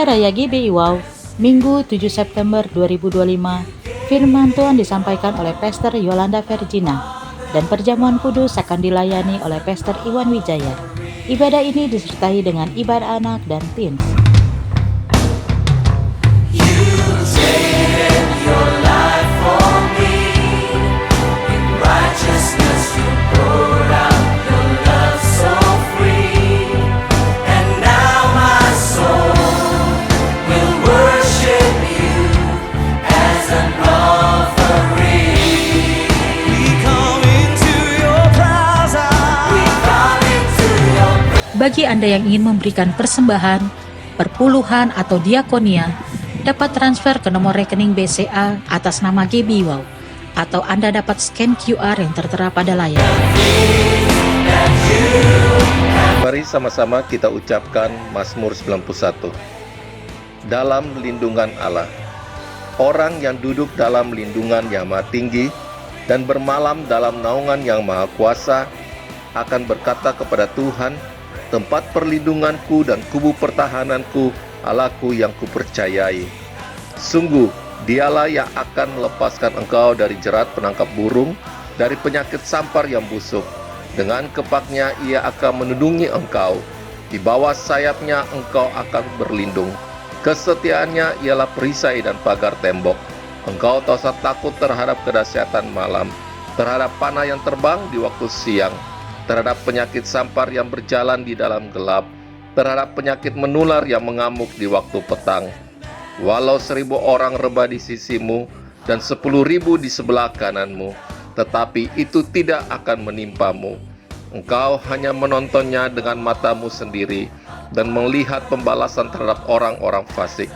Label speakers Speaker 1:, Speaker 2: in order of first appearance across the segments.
Speaker 1: Hari Raya GBI Wow, Minggu 7 September 2025, firman Tuhan disampaikan oleh Pastor Yolanda Virgina, dan perjamuan kudus akan dilayani oleh Pastor Iwan Wijaya. Ibadah ini disertai dengan ibadah anak dan teens. Bagi Anda yang ingin memberikan persembahan, perpuluhan, atau diakonia, dapat transfer ke nomor rekening BCA atas nama GBI Wow, atau Anda dapat scan QR yang tertera pada layar.
Speaker 2: Mari sama-sama kita ucapkan Mazmur 91. Dalam lindungan Allah. Orang yang duduk dalam lindungan yang maha tinggi dan bermalam dalam naungan yang maha kuasa akan berkata kepada Tuhan, tempat perlindunganku dan kubu pertahananku, Allahku yang kupercayai. Sungguh, dialah yang akan melepaskan engkau dari jerat penangkap burung, dari penyakit sampar yang busuk. Dengan kepaknya ia akan menundungi engkau. Di bawah sayapnya engkau akan berlindung. Kesetiaannya ialah perisai dan pagar tembok. Engkau tak usah takut terhadap kedahsyatan malam, terhadap panah yang terbang di waktu siang, terhadap penyakit sampar yang berjalan di dalam gelap, terhadap penyakit menular yang mengamuk di waktu petang. Walau 1.000 orang rebah di sisimu dan 10.000 di sebelah kananmu, tetapi itu tidak akan menimpamu. Engkau hanya menontonnya dengan matamu sendiri dan melihat pembalasan terhadap orang-orang fasik.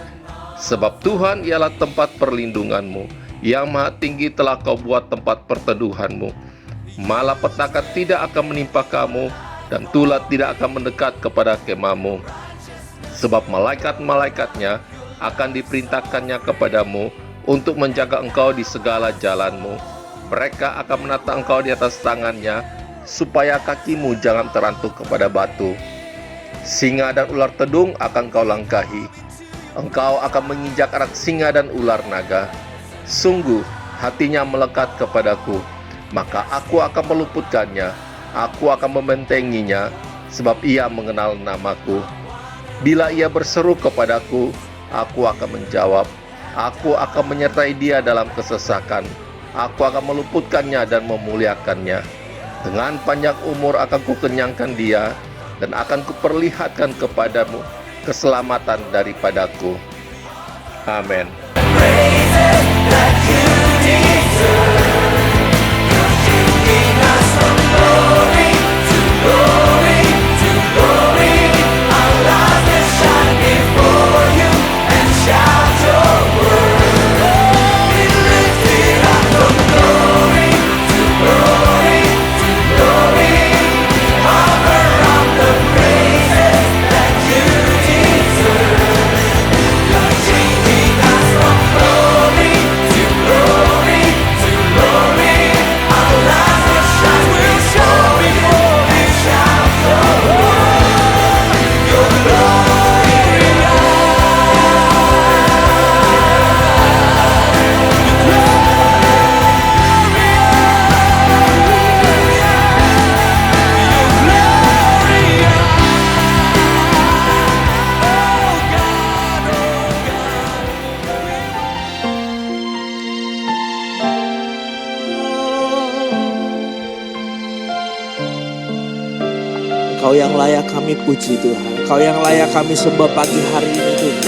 Speaker 2: Sebab Tuhan ialah tempat perlindunganmu, yang maha tinggi telah kau buat tempat perteduhanmu. Malapetaka tidak akan menimpa kamu, dan tulah tidak akan mendekat kepada kemahmu. Sebab malaikat-malaikatnya akan diperintahkannya kepadamu untuk menjaga engkau di segala jalanmu. Mereka akan menata engkau di atas tangannya, supaya kakimu jangan terantuk kepada batu. Singa dan ular tedung akan kau langkahi. Engkau akan menginjak anak singa dan ular naga. Sungguh, hatinya melekat kepadaku, maka aku akan meluputkannya, aku akan membentenginya, sebab ia mengenal namaku. Bila ia berseru kepadaku, aku akan menjawab. Aku akan menyertai dia dalam kesesakan. Aku akan meluputkannya dan memuliakannya. Dengan panjang umur akan kukenyangkan dia, dan akan kuperlihatkan kepadamu keselamatan daripadaku. Amin.
Speaker 3: Engkau yang layak kami puji Tuhan. Engkau yang layak kami sembah pagi hari ini Tuhan.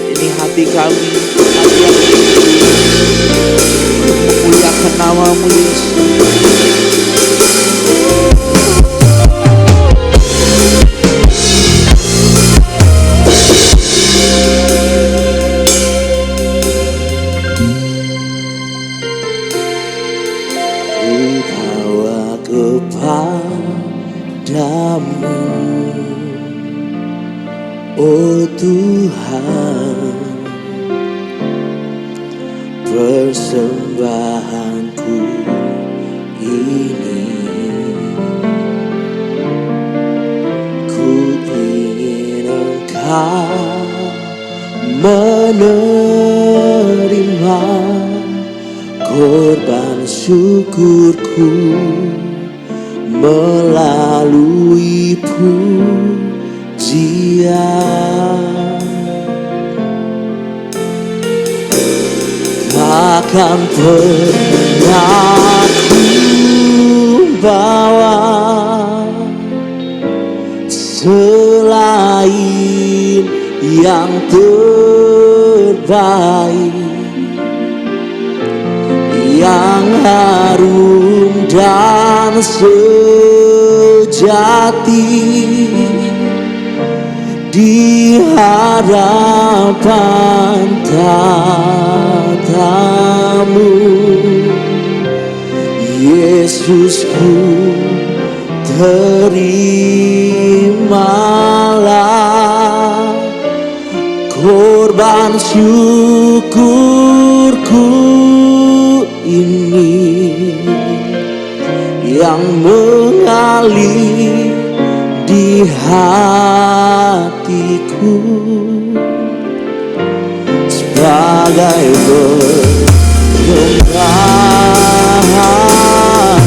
Speaker 3: Ini hati kami, hati yang untuk memuliakan nama-Mu Yesus. Ku bawa kepadamu, oh Tuhan, persembahanku ini. Ku ingin Engkau korban syukurku melalui pujian. Takkan pernah ku bawa selain yang terbaik, yang harum dan sejati di hadapan tatamu. Yesusku, terimalah korban syukurku ini yang mengalir di hatiku sebagai persembahan.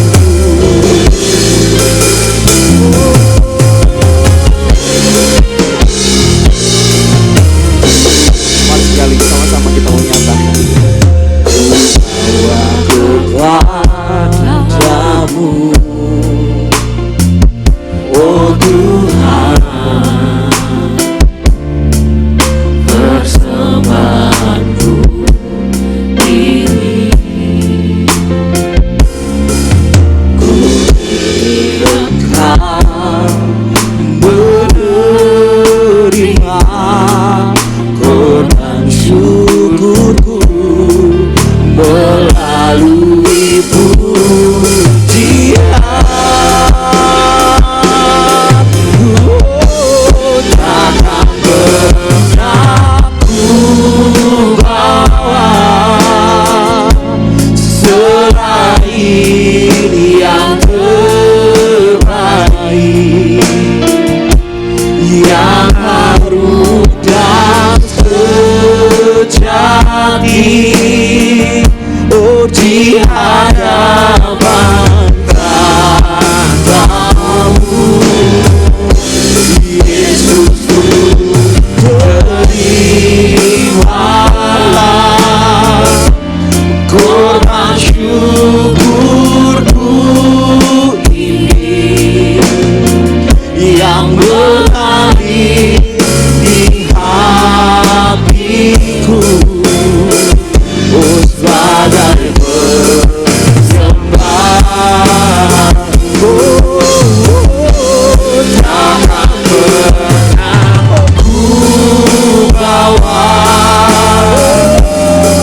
Speaker 3: Mari sekali sama-sama kita menyatakan bahwa kepadamu, oh Tuhan, persembahanku ini. Ku akan menerima korban syukurku melalui pujian. Takkan pernah ku bawa selain yang terbaik, yang harum dan sejati, oh di hadapan tatamu. Yesusku, terimalah korban syukurku ini yang mengalir di hatiku, oh sebagai persembahan. Takkan pernah ku bawa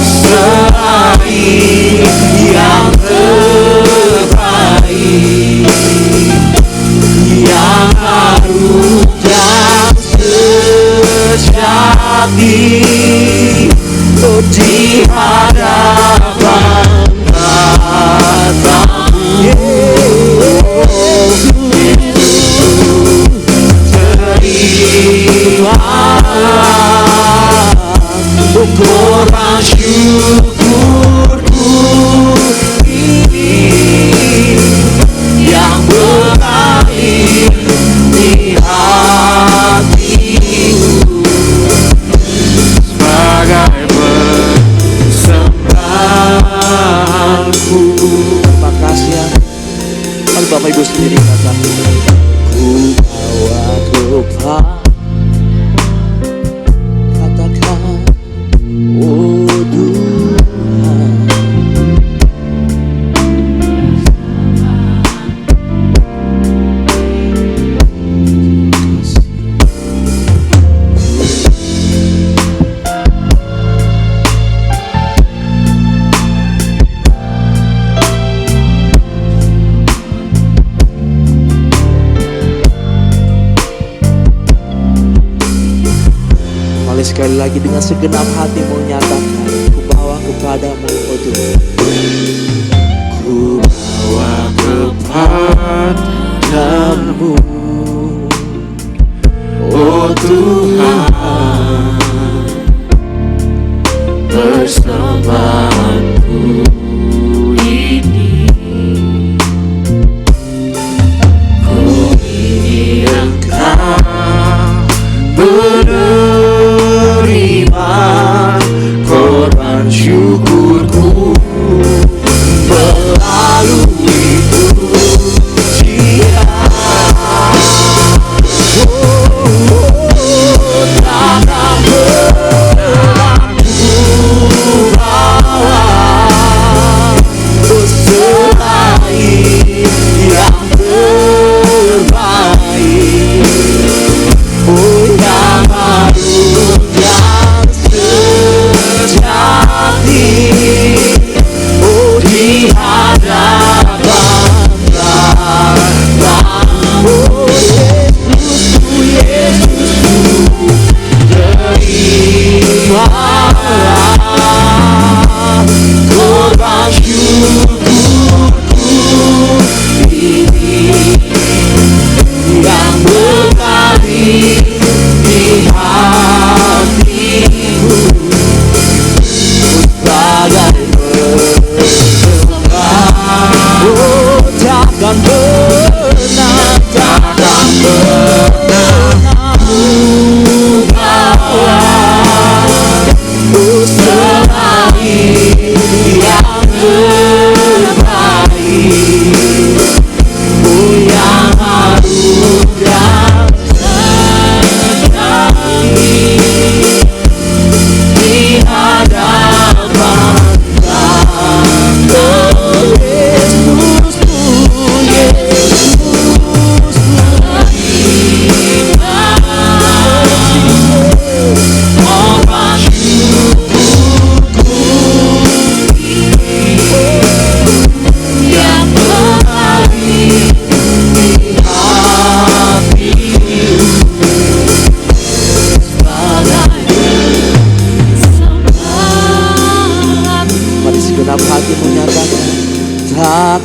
Speaker 3: selain yang terbaik, yang harum dan sejati, oh di hadapan tatamu. Terimalah korban syukurku ini yang mengalir di hatiku sebagai persembahanku. Terima kasih ya. Mari Bapak Ibu sendiri katakan, ku bawa kepada, katakan, oh Tuhan, sekali lagi dengan segenap hati mau nyatakan, ku bawa kepadamu, oh Tuhan. Ku bawa kepadamu, oh Tuhan, persembahanku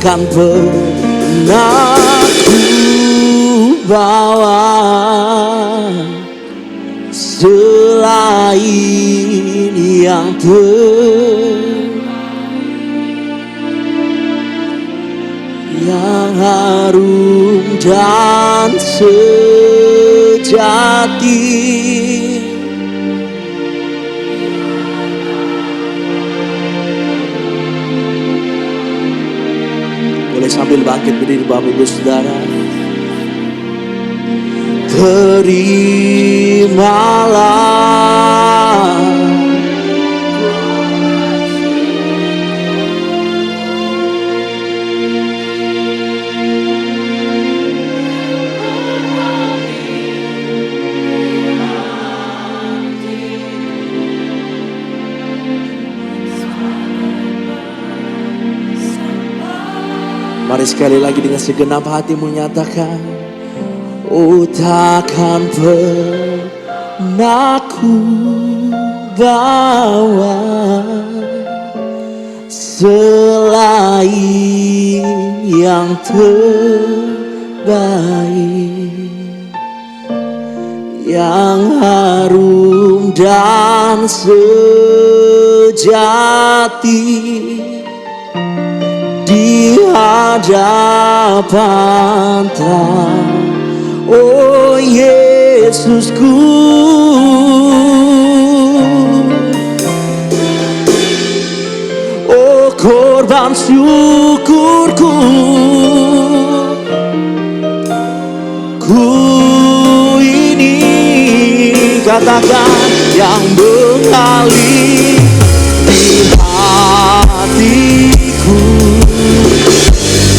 Speaker 3: takkan pernah ku bawa selain yang yang harum dan sejati. Boleh sambil bangkit berdiri Bapak Ibu Saudara. Terimalah Mari sekali lagi dengan segenap hati menyatakan, oh takkan pernah ku bawa selain yang terbaik, yang harum dan sejati di hadapan oh Yesusku. Oh korban syukurku, ku ini katakan yang mengalir di hatiku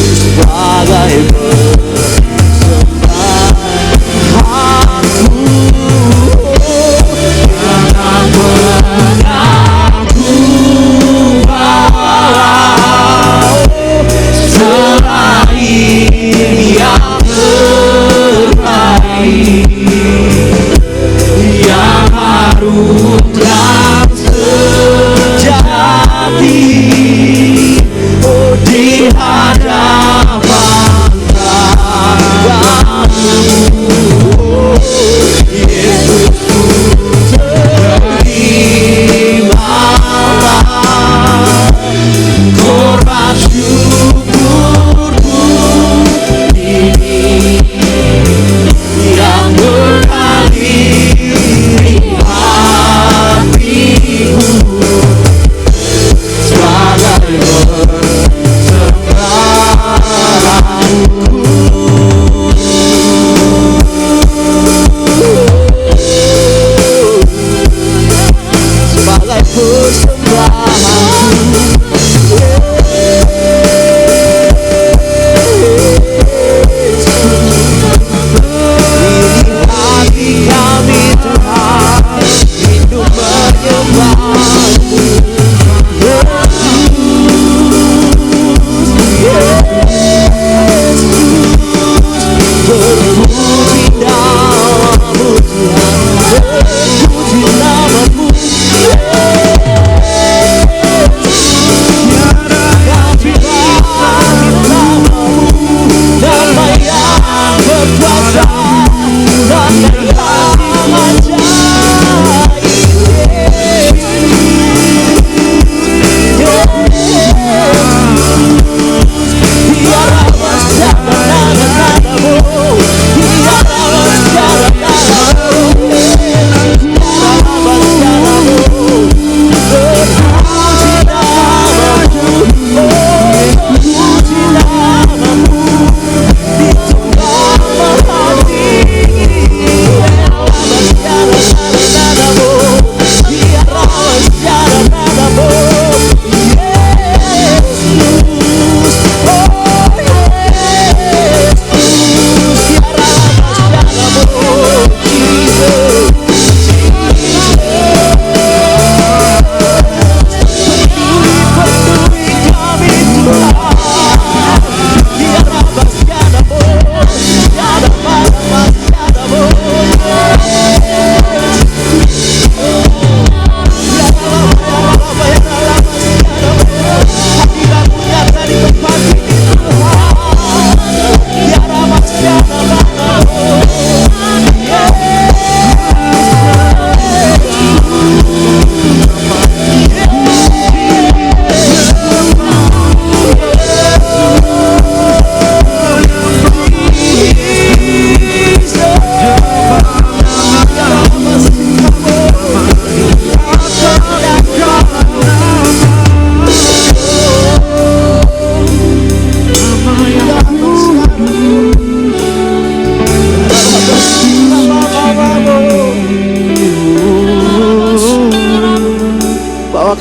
Speaker 3: sebagai persembahanku. Jangan pernah ku bawa selain yang terbaik, yang harum dan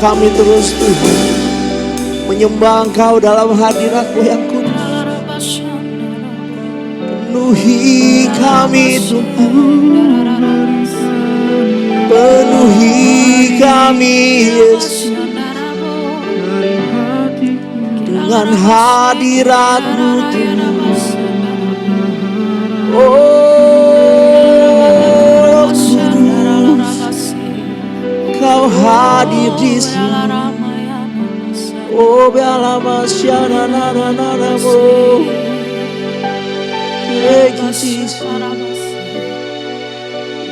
Speaker 3: kami terus Tuhan menyembah Engkau dalam hadirat-Mu yang kudus. Penuhi kami Tuhan, penuhi kami Yesus dengan hadirat-Mu Tuhan. Oh kudus, Kau hadir di sini. Oh biarlah masyana nana-nanamu. Thank you Jesus,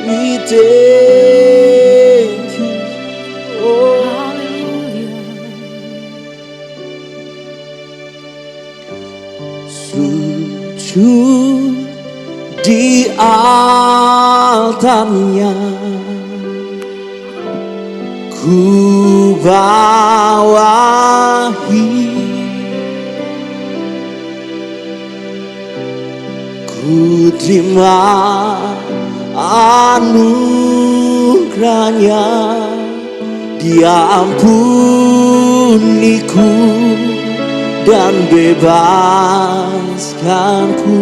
Speaker 3: we thank you. Oh sujud di altarnya, ku bawahi, ku terima anugerahnya, Dia ampuniku dan bebaskanku.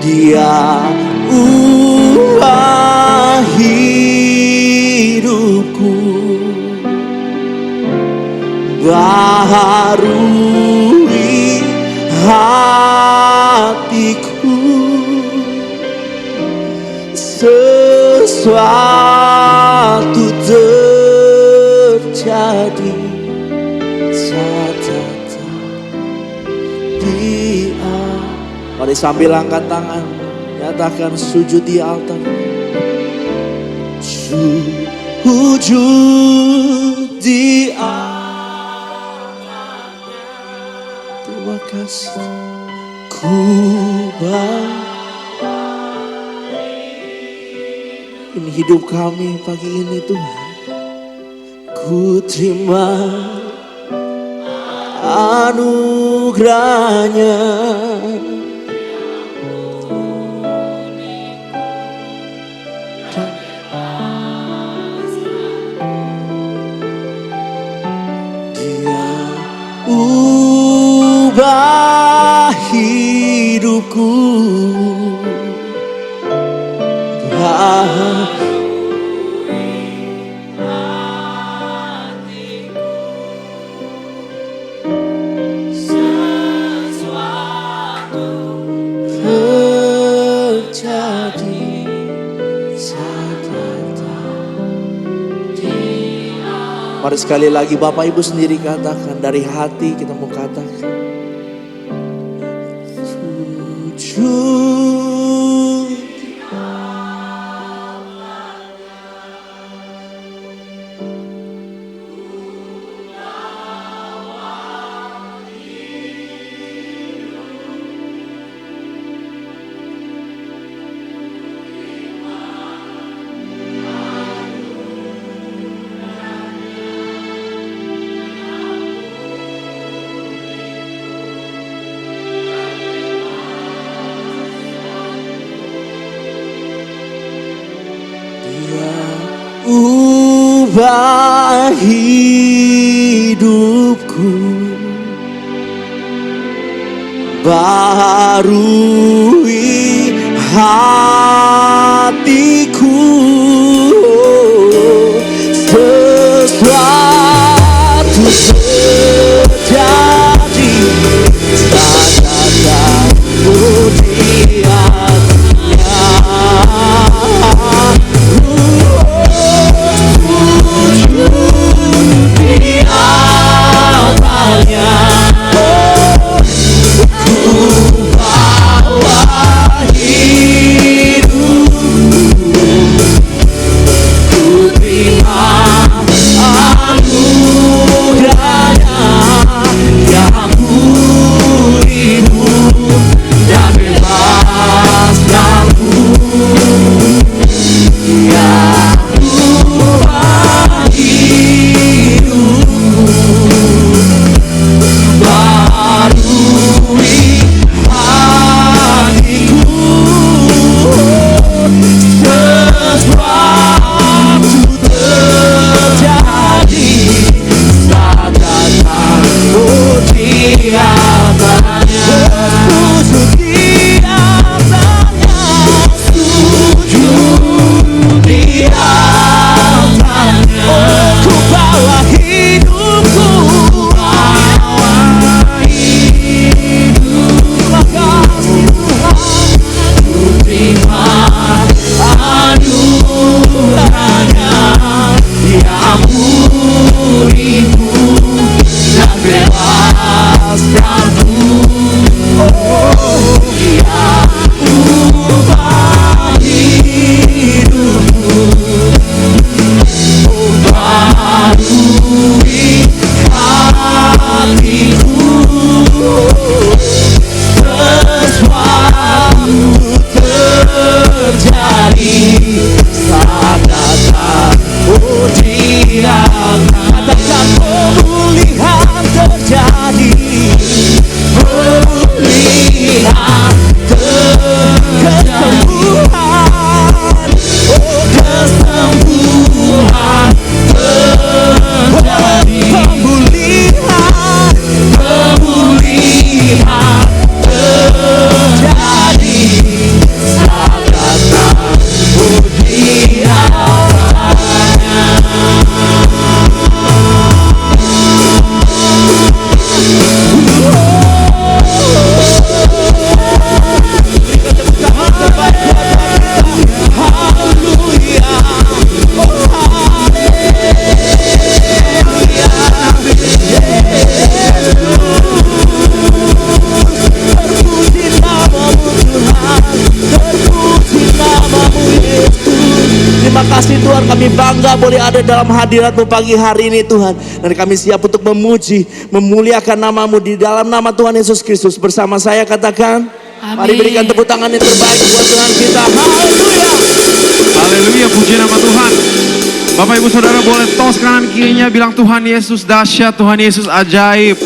Speaker 3: Dia ubah hidupku, baharui hatiku. Sesuatu terjadi saat datang Dia. Mari sambil angkat tangan, nyatakan sujud di altar. Sujud di altar. Terima kasih. Ku ini hidup kami pagi ini Tuhan. Ku terima anugerahnya, Dia ubah hidupku, mari sekali lagi Bapak Ibu sendiri katakan, dari hati kita mau katakan. Sujud. Ubah hidupku, baharui hatiku. Sesuatu terjadi saat datangmu di hatinya. Di altarnya, ku bawa hidupku, Kami bangga boleh ada dalam hadirat-Mu pagi hari ini Tuhan. Dan kami siap untuk memuji, memuliakan nama-Mu di dalam nama Tuhan Yesus Kristus. Bersama saya katakan, mari berikan tepuk tangan yang terbaik buat Tuhan kita. Haleluya.
Speaker 4: Haleluya, puji nama Tuhan. Bapak Ibu Saudara boleh tos kanan kirinya bilang Tuhan Yesus dahsyat, Tuhan Yesus ajaib.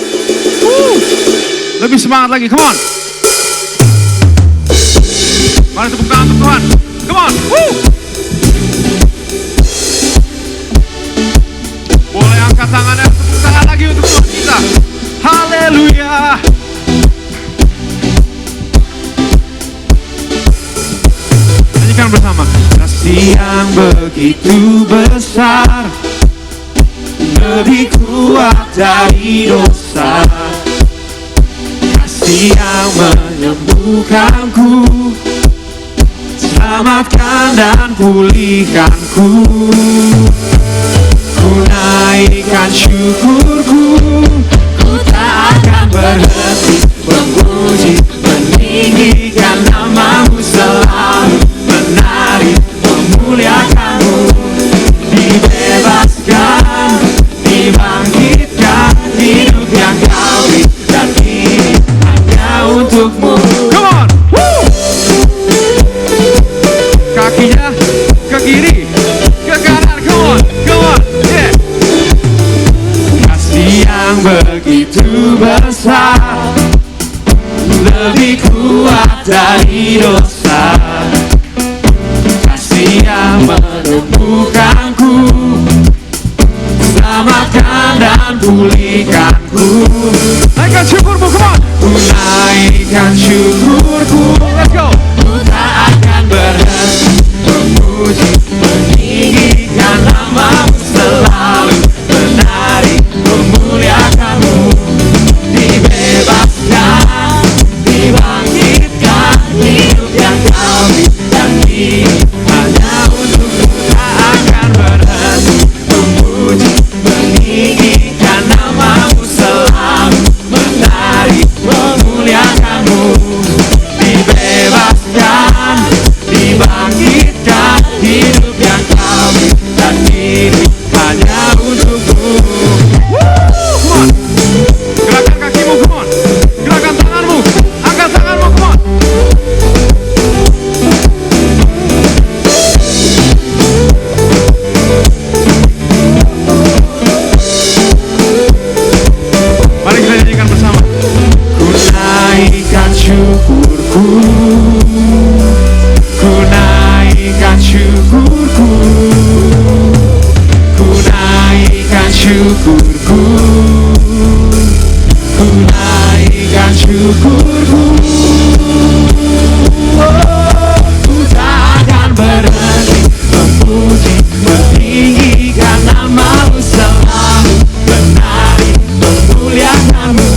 Speaker 4: Lebih semangat lagi, come on. Mari tepuk tangan untuk Tuhan, come on. Boleh angkat tangannya, tepuk tangan lagi untuk Tuhan kita. Haleluya. Nyanyikan bersama. Kasih yang begitu besar, lebih kuat dari dosa. Kasih yang menyembuhkanku, selamatkan dan pulihkanku. Ku naikkan syukurku, ku tak akan berhenti memuji, meninggikan nama-Mu selalu, menari, memuliakan-Mu, dibebaskan, dibangkitkan, hidup yang Kau beri dan ini hanya untuk-Mu. Come on, woo! Kakinya ke kiri, ke kanan, come on, yeah. Kasih yang begitu besar, lebih kuat dari dosa. Kasih yang menemukanku, selamatkan dan pulihkanku. Naikkan syukurmu, come on. Ku naikkan syukurku, let's go. Ku tak akan berhenti memuji, meninggikan nama-Mu selalu, menari, memuliakan-Mu, dibebaskan, dibangkitkan, hidup yang Kau beri dan ini hanya untuk-Mu. Tak akan berhenti memuji, meninggikan nama-Mu selalu, menari, memuliakan-Mu, dibebaskan, dibangkitkan, hidup yang Kau beri dan ini hanya untuk-Mu. Come on. Gerakan kakimu, come on. Gerakan tanganmu, angkat tanganmu, come on. Mari kita nyanyikan bersama. Ku naikkan syukurku, ku naikkan syukurku, ku naikkan syukurku, ku naikkan syukurku. Oh, ku tak akan berhenti memuji, meninggikan nama-Mu selalu, menari, memuliakan-Mu,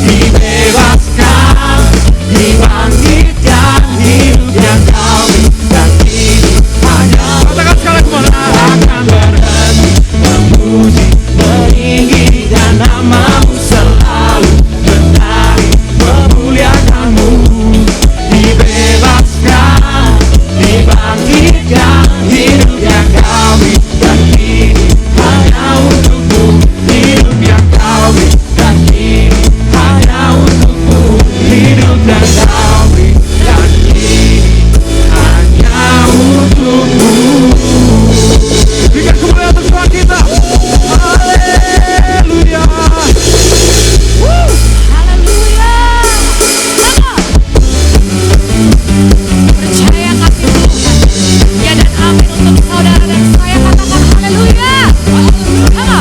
Speaker 4: dibebaskan, dibangkitkan, hidup yang Kau beri dan ini hanya katakan sekali kemana. Akan berhenti memuji, meninggikan nama-Mu selalu, menari, memuliakan-Mu, dibebaskan, dibangkitkan, hidup yang Kau beri dan ini hanya untuk-Mu, hidup yang Kau beri dan ini hanya untuk-Mu, hidup yang Kau beri dan ini hanya untuk-Mu. Berikan kemuliaan untuk Tuhan kita. Haleluya.
Speaker 5: Haleluya. Percaya kasih Tuhan. Ya dan amin untuk saudara dan saya, katakan haleluya. Haleluya.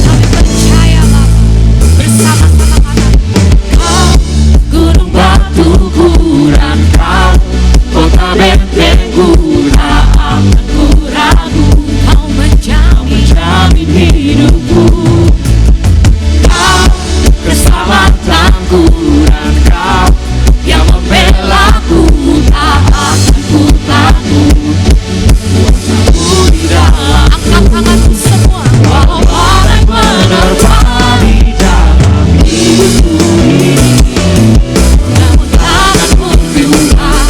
Speaker 5: Kami percaya Bapa, bersama-sama katakan, Kau gunung batuku dan Kau kota bentengku, tak akan ku ragu. Kau menjamin hidupku, Kau keselamatanku dan Kau yang membelaku, tak akan ku takut. Kuasa-Mu di dalam, angkat tanganmu semua. Walau badai menerpa di dalam hidupku ini, namun takkan ku gelisah.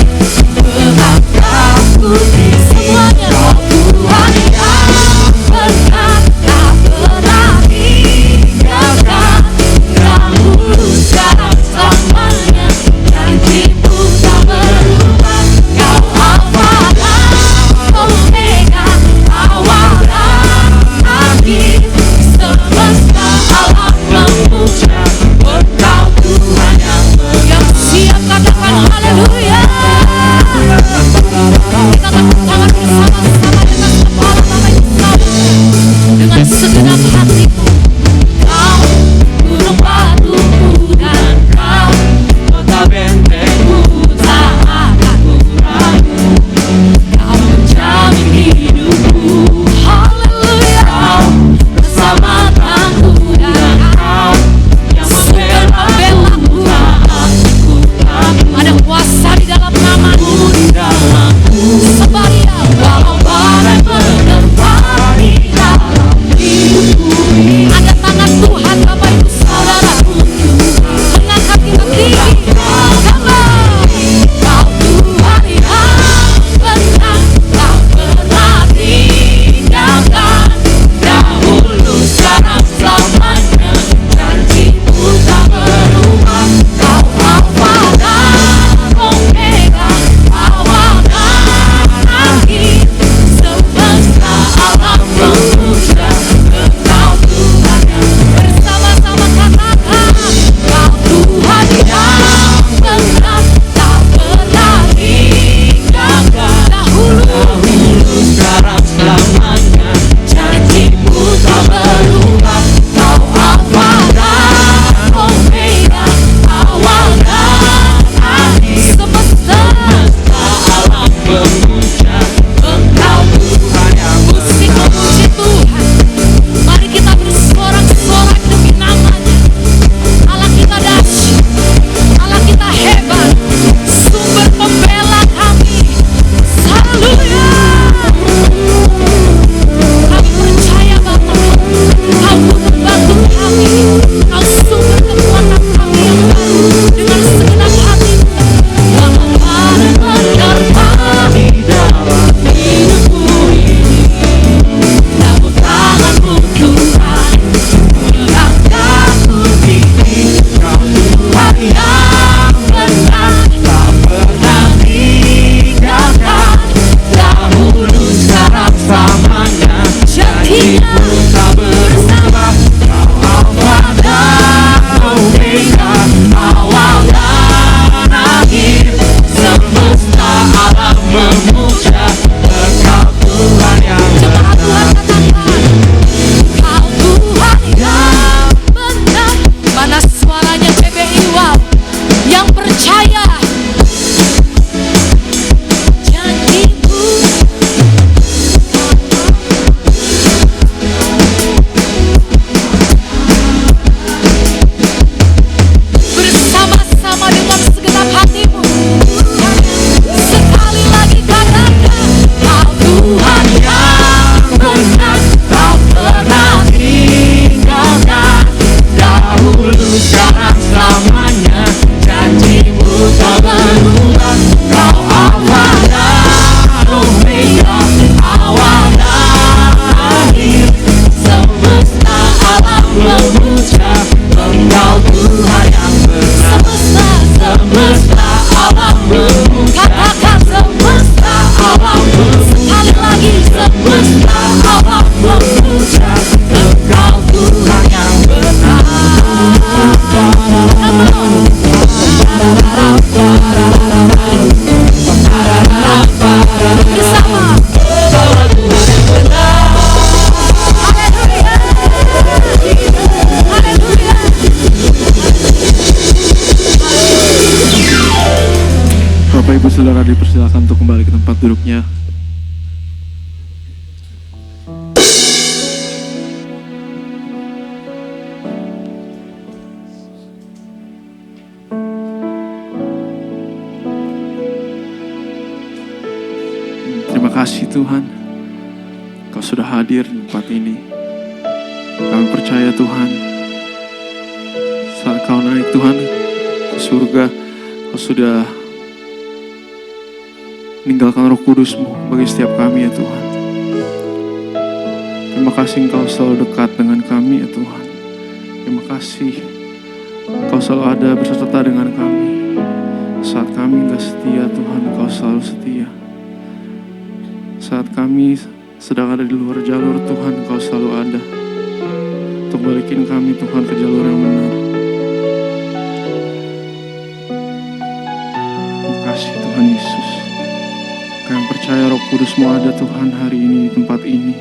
Speaker 4: saudara dipersilakan untuk kembali ke tempat duduknya. Terima kasih Tuhan, Kau sudah hadir di tempat ini. Kami percaya Tuhan, saat Kau naik Tuhan ke surga, Kau sudah meninggalkan Roh Kudus-Mu bagi setiap kami ya Tuhan. Terima kasih Engkau selalu dekat dengan kami ya Tuhan. Terima kasih Engkau selalu ada berserta dengan kami. Saat kami gak setia Tuhan, Engkau selalu setia. Saat kami sedang ada di luar jalur Tuhan, Engkau selalu ada untuk balikin kami Tuhan ke jalur yang benar. Terima kasih Tuhan Yesus. Kami percaya Roh Kudus-Mu ada Tuhan hari ini di tempat ini.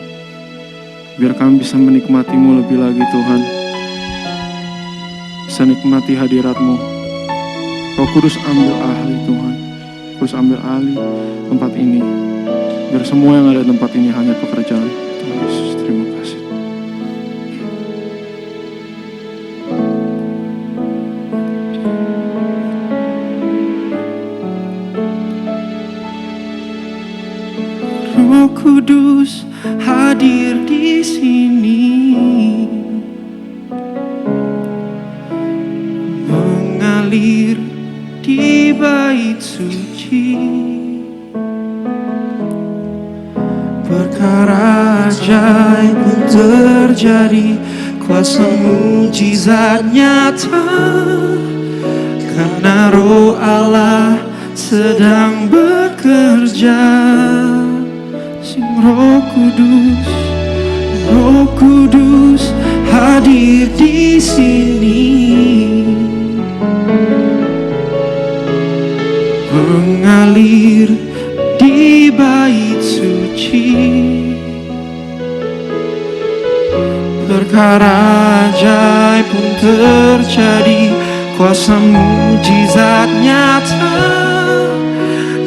Speaker 4: Biar kami bisa menikmati-Mu lebih lagi Tuhan. Bisa nikmati hadirat-Mu. Roh Kudus ambil alih Tuhan. Kudus ambil alih tempat ini. Biar semua yang ada di tempat ini hanya pekerjaan. Tuhan Yesus, terima kasih. Roh Kudus hadir di sini, mengalir di bait suci. Perkara ajaib pun terjadi, kuasa mujizat nyata, karena Roh Allah sedang bekerja. Sing Roh Kudus hadir di sini, mengalir di bait suci. Perkara ajaib pun terjadi, kuasa mujizat nyata,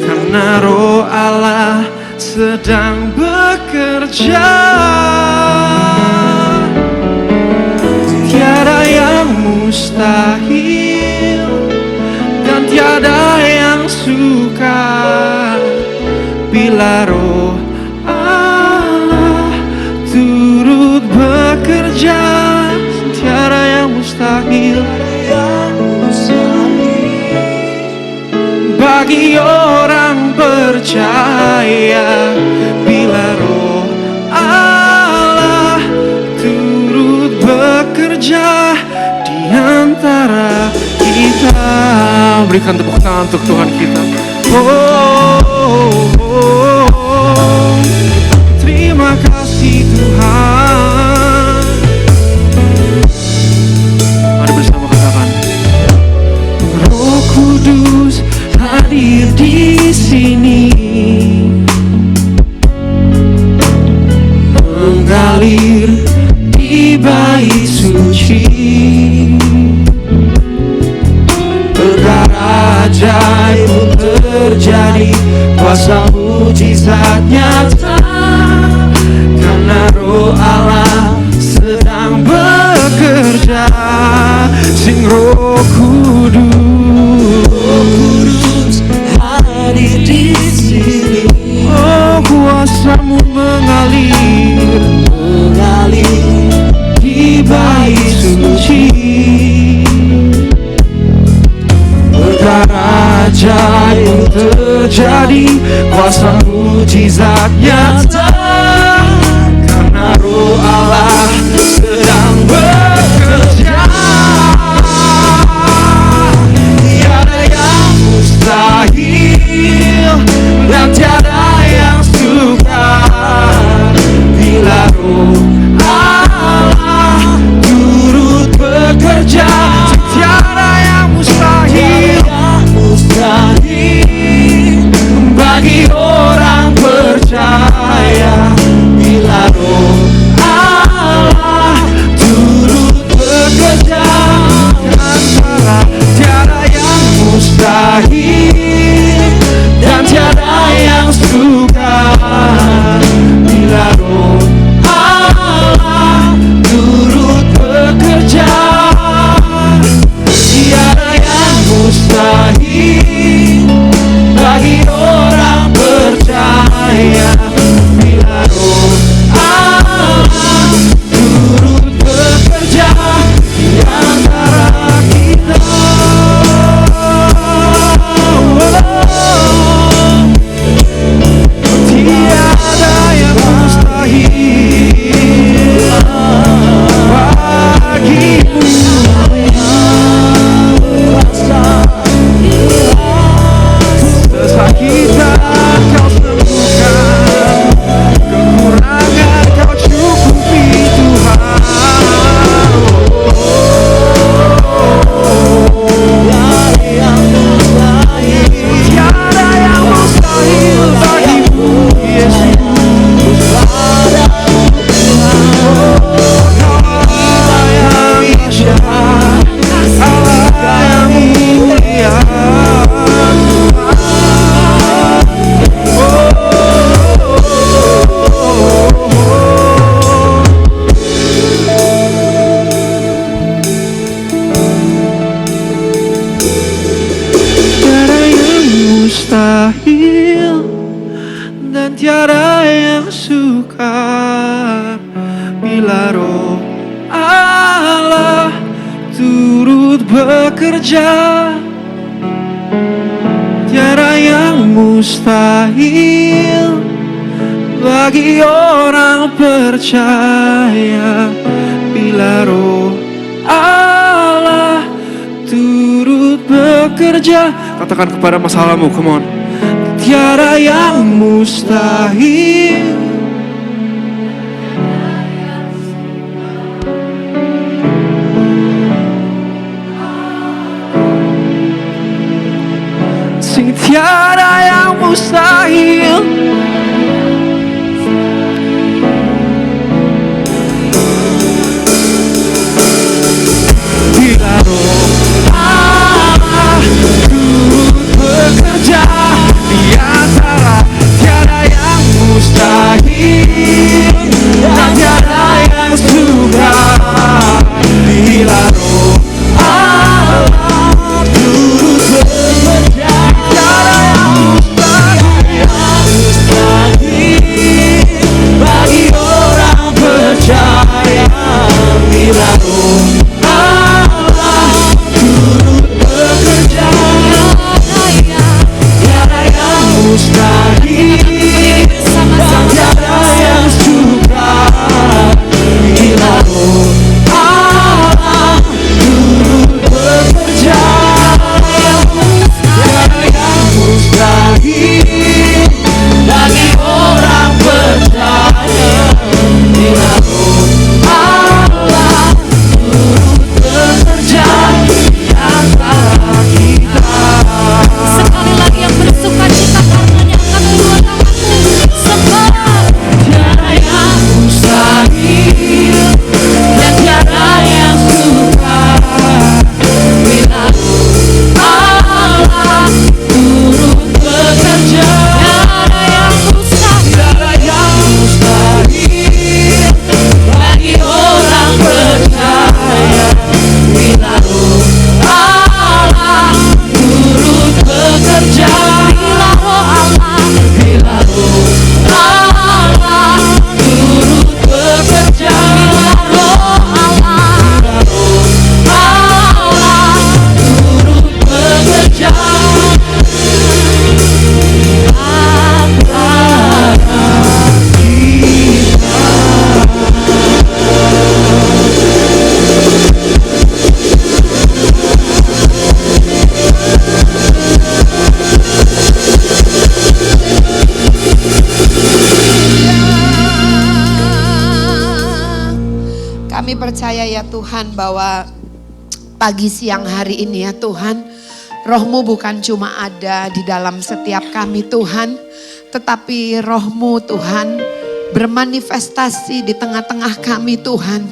Speaker 4: karena Roh Allah sedang bekerja. Tiada yang mustahil dan tiada yang sukar bila Roh Allah turut bekerja. Tiada yang mustahil bagi orang percaya bila Roh Allah turut bekerja di antara kita. Berikan tepuk tangan untuk Tuhan kita. Terima kasih Tuhan. Mari bersama katakan, Roh Kudus hadir di sini, mengalir di bait suci. Perkara ajaib pun terjadi, kuasa mujizat nyata, karena Roh Allah sedang bekerja. Sing Roh Kudus hadir di sini. Oh, kuasa-Mu mengalir di bait suci. Perkara ajaib terjadi, kuasa mujizat nyata, karena Roh Allah sedang bekerja. Tiada yang mustahil dan tiada yang sukar bila Roh Allah turut bekerja. Tiada yang mustahil bagi orang percaya bila Roh Allah mustahil dan tiada yang sukar bila Roh Allah turut bekerja. Tiada yang mustahil bagi orang percaya bila Roh Allah turut bekerja. Katakan kepada masalahmu, come on. Tiada yang mustahil. Sing tiada yang mustahil. Bila Roh Allah turut bekerja di antara, tiada yang mustahil dan tiada yang sukar. Bila Roh Allah turut bekerja, tiada yang mustahil bagi orang percaya. Bila Roh Allah turut bekerja, tiada yang mustahil dan tiada yang sukar. Bila Roh Allah turut bekerja, tiada yang mustahil bagi orang percaya. Bila Roh Allah turut bekerja di antara kita.
Speaker 5: Sekali lagi yang bersuka cita karenanya angkat kedua tanganmu. Sebab
Speaker 4: Tiada yang mustahil dan tiada yang sukar. Bila Allah turut bekerja,
Speaker 5: tiada yang mustahil.
Speaker 4: tiada yang mustahil bagi orang percaya. Bila Allah turut bekerja,
Speaker 5: Bila Roh Allah,
Speaker 4: bila Allah turut bekerja,
Speaker 5: Roh Allah,
Speaker 4: Allah turut bekerja antara kita.
Speaker 6: Kami percaya ya Tuhan bahwa pagi siang hari ini ya Tuhan, Roh-Mu bukan cuma ada di dalam setiap kami Tuhan, tetapi Roh-Mu Tuhan bermanifestasi di tengah-tengah kami Tuhan,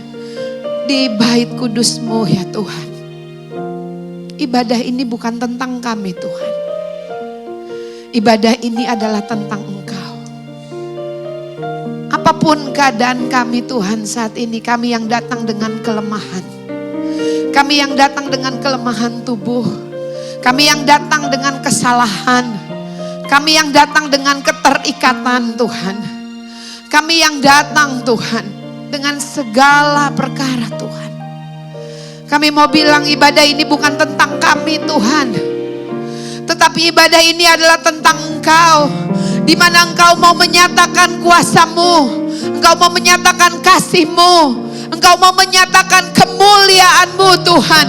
Speaker 6: di bait kudus-Mu ya Tuhan. Ibadah ini bukan tentang kami Tuhan, ibadah ini adalah tentang Engkau. Apapun keadaan kami Tuhan saat ini, kami yang datang dengan kelemahan, kami yang datang dengan kelemahan tubuh, kami yang datang dengan kesalahan, kami yang datang dengan keterikatan Tuhan, kami yang datang Tuhan dengan segala perkara Tuhan. Kami mau bilang ibadah ini bukan tentang kami Tuhan, tetapi ibadah ini adalah tentang Engkau. Di mana Engkau mau menyatakan kuasa-Mu, Engkau mau menyatakan kasih-Mu, Engkau mau menyatakan kemuliaan-Mu Tuhan.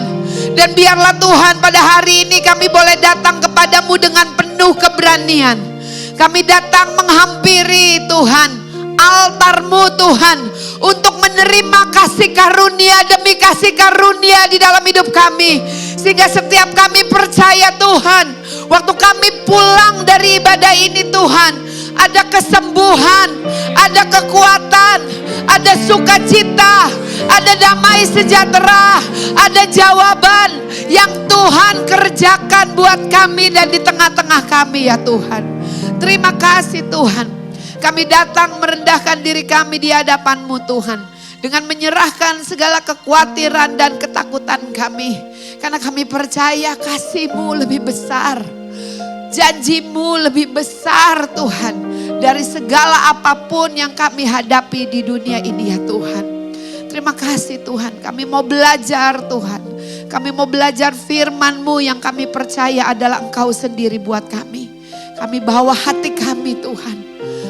Speaker 6: Dan biarlah Tuhan pada hari ini kami boleh datang kepadamu dengan penuh keberanian. Kami datang menghampiri Tuhan, altar-Mu Tuhan, untuk menerima kasih karunia demi kasih karunia di dalam hidup kami. Sehingga setiap kami percaya Tuhan, waktu kami pulang dari ibadah ini Tuhan, ada kesembuhan, ada kekuatan, ada sukacita, ada damai sejahtera, ada jawaban yang Tuhan kerjakan buat kami dan di tengah-tengah kami ya Tuhan. Terima kasih Tuhan. Kami datang merendahkan diri kami di hadapan-Mu Tuhan, dengan menyerahkan segala kekhawatiran dan ketakutan kami. Karena kami percaya kasih-Mu lebih besar. Janjimu lebih besar Tuhan dari segala apapun yang kami hadapi di dunia ini ya Tuhan. Terima kasih Tuhan, kami mau belajar Tuhan. Kami mau belajar firman-Mu yang kami percaya adalah Engkau sendiri buat kami. Kami bawa hati kami Tuhan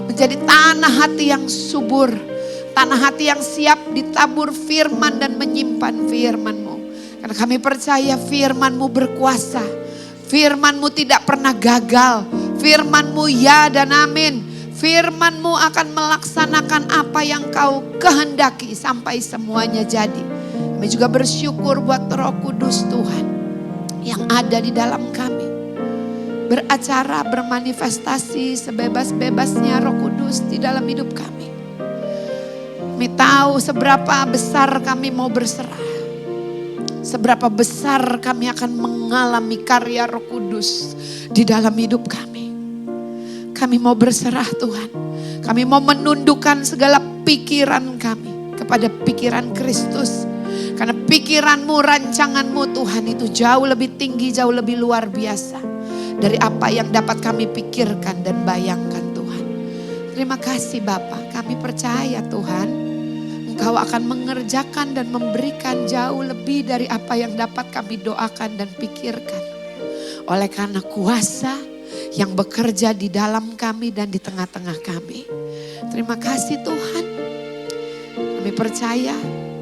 Speaker 6: menjadi tanah hati yang subur. Tanah hati yang siap ditabur firman dan menyimpan firman-Mu. Karena kami percaya firman-Mu berkuasa. Firman-Mu tidak pernah gagal. Firman-Mu ya dan amin. Firman-Mu akan melaksanakan apa yang Kau kehendaki sampai semuanya jadi. Kami juga bersyukur buat Roh Kudus Tuhan yang ada di dalam kami. Beracara, bermanifestasi sebebas-bebasnya Roh Kudus di dalam hidup kami. Kami tahu seberapa besar kami mau berserah. Seberapa besar kami akan mengalami karya Roh Kudus di dalam hidup kami. Kami mau berserah Tuhan. Kami mau menundukkan segala pikiran kami kepada pikiran Kristus. Karena pikiran-Mu, rancangan-Mu Tuhan itu jauh lebih tinggi, jauh lebih luar biasa. Dari apa yang dapat kami pikirkan dan bayangkan Tuhan. Terima kasih Bapa, kami percaya Tuhan. Engkau akan mengerjakan dan memberikan jauh lebih dari apa yang dapat kami doakan dan pikirkan. Oleh karena kuasa yang bekerja di dalam kami dan di tengah-tengah kami. Terima kasih Tuhan. Kami percaya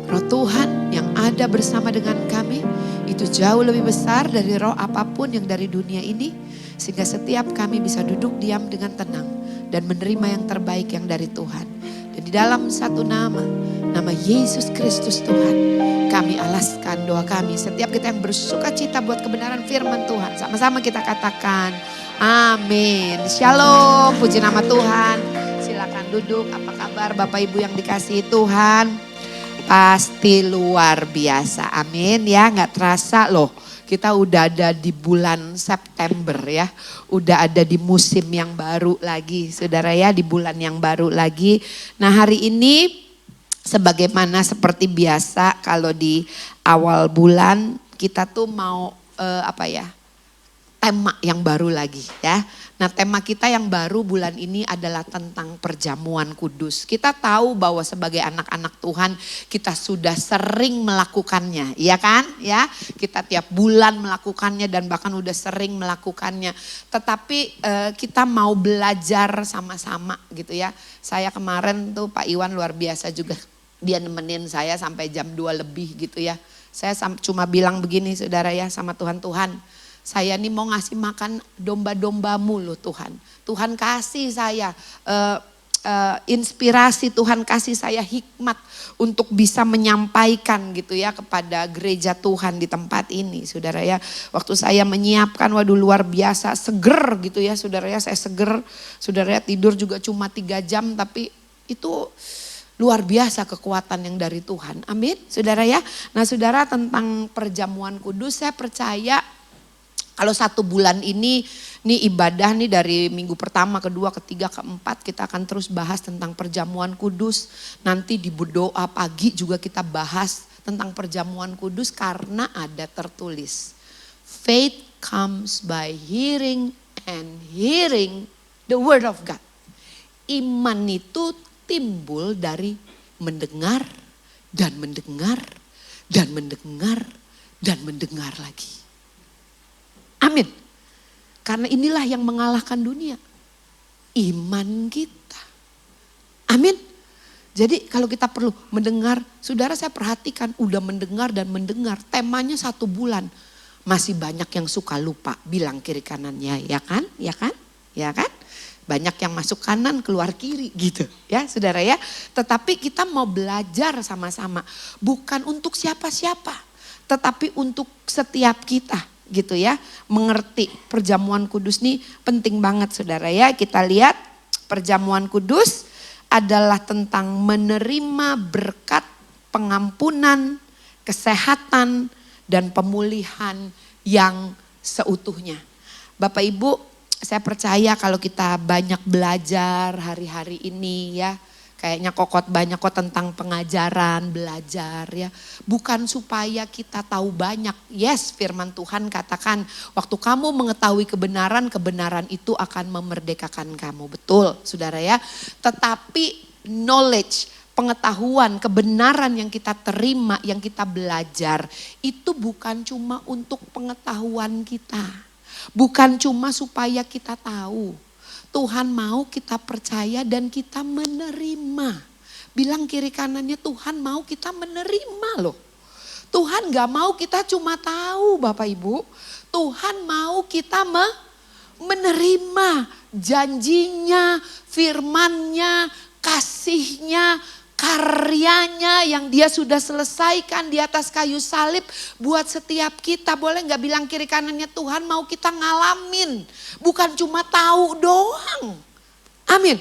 Speaker 6: Roh Tuhan yang ada bersama dengan kami itu jauh lebih besar dari roh apapun yang dari dunia ini. Sehingga setiap kami bisa duduk diam dengan tenang dan menerima yang terbaik yang dari Tuhan. Dan di dalam satu nama Yesus Kristus Tuhan, kami alaskan doa kami. Setiap kita yang bersuka cita buat kebenaran firman Tuhan, sama-sama kita katakan amin. Shalom, puji nama Tuhan. Silakan duduk. Apa kabar Bapak Ibu yang dikasihi Tuhan? Pasti luar biasa, amin ya. Gak terasa loh, kita udah ada di bulan September ya. Udah ada di musim yang baru lagi saudara ya, di bulan yang baru lagi. Nah hari ini sebagaimana seperti biasa kalau di awal bulan kita tuh mau tema yang baru lagi ya. Nah tema kita yang baru bulan ini adalah tentang perjamuan kudus. Kita tahu bahwa sebagai anak-anak Tuhan kita sudah sering melakukannya, ya kan? Ya, kita tiap bulan melakukannya dan bahkan udah sering melakukannya. Tetapi kita mau belajar sama-sama gitu ya. Saya kemarin tuh Pak Iwan luar biasa juga, dia nemenin saya sampai jam 2 lebih gitu ya. Saya cuma bilang begini saudara ya sama Tuhan. Saya nih mau ngasih makan domba-dombamu loh Tuhan. Tuhan kasih saya inspirasi, Tuhan kasih saya hikmat untuk bisa menyampaikan gitu ya kepada gereja Tuhan di tempat ini saudara ya. Waktu saya menyiapkan, waduh luar biasa, seger gitu ya saudara ya. Saya seger, saudara ya, tidur juga cuma 3 jam tapi itu luar biasa kekuatan yang dari Tuhan. Amin saudara ya. Nah saudara, tentang perjamuan kudus saya percaya kalau 1 bulan ini ibadah nih dari minggu pertama, kedua, ketiga, keempat kita akan terus bahas tentang perjamuan kudus. Nanti di doa pagi juga kita bahas tentang perjamuan kudus karena ada tertulis. Faith comes by hearing and hearing the word of God. Iman itu timbul dari mendengar dan mendengar dan mendengar dan mendengar lagi. Amin. Karena inilah yang mengalahkan dunia. Iman kita. Amin. Jadi kalau kita perlu mendengar, saudara saya perhatikan udah mendengar dan mendengar. Temanya 1 bulan. Masih banyak yang suka lupa bilang kiri kanannya, ya kan? Ya kan? Ya kan? Banyak yang masuk kanan keluar kiri gitu ya saudara ya. Tetapi kita mau belajar sama-sama. Bukan untuk siapa-siapa. Tetapi untuk setiap kita. Gitu ya, mengerti perjamuan kudus nih penting banget saudara ya. Kita lihat perjamuan kudus adalah tentang menerima berkat, pengampunan, kesehatan dan pemulihan yang seutuhnya. Bapak Ibu, saya percaya kalau kita banyak belajar hari-hari ini ya, Kayaknya khotbahnya kok tentang pengajaran, belajar ya. Bukan supaya kita tahu banyak. Yes, firman Tuhan katakan waktu kamu mengetahui kebenaran, kebenaran itu akan memerdekakan kamu. Betul saudara ya. Tetapi knowledge, pengetahuan, kebenaran yang kita terima, yang kita belajar. Itu bukan cuma untuk pengetahuan kita. Bukan cuma supaya kita tahu. Tuhan mau kita percaya dan kita menerima. Bilang kiri kanannya, Tuhan mau kita menerima loh. Tuhan gak mau kita cuma tahu Bapak Ibu. Tuhan mau kita menerima janjinya, firmannya, kasihnya, karyanya yang dia sudah selesaikan di atas kayu salib buat setiap kita. Boleh gak bilang kiri kanannya, Tuhan mau kita ngalamin. Bukan cuma tahu doang. Amin.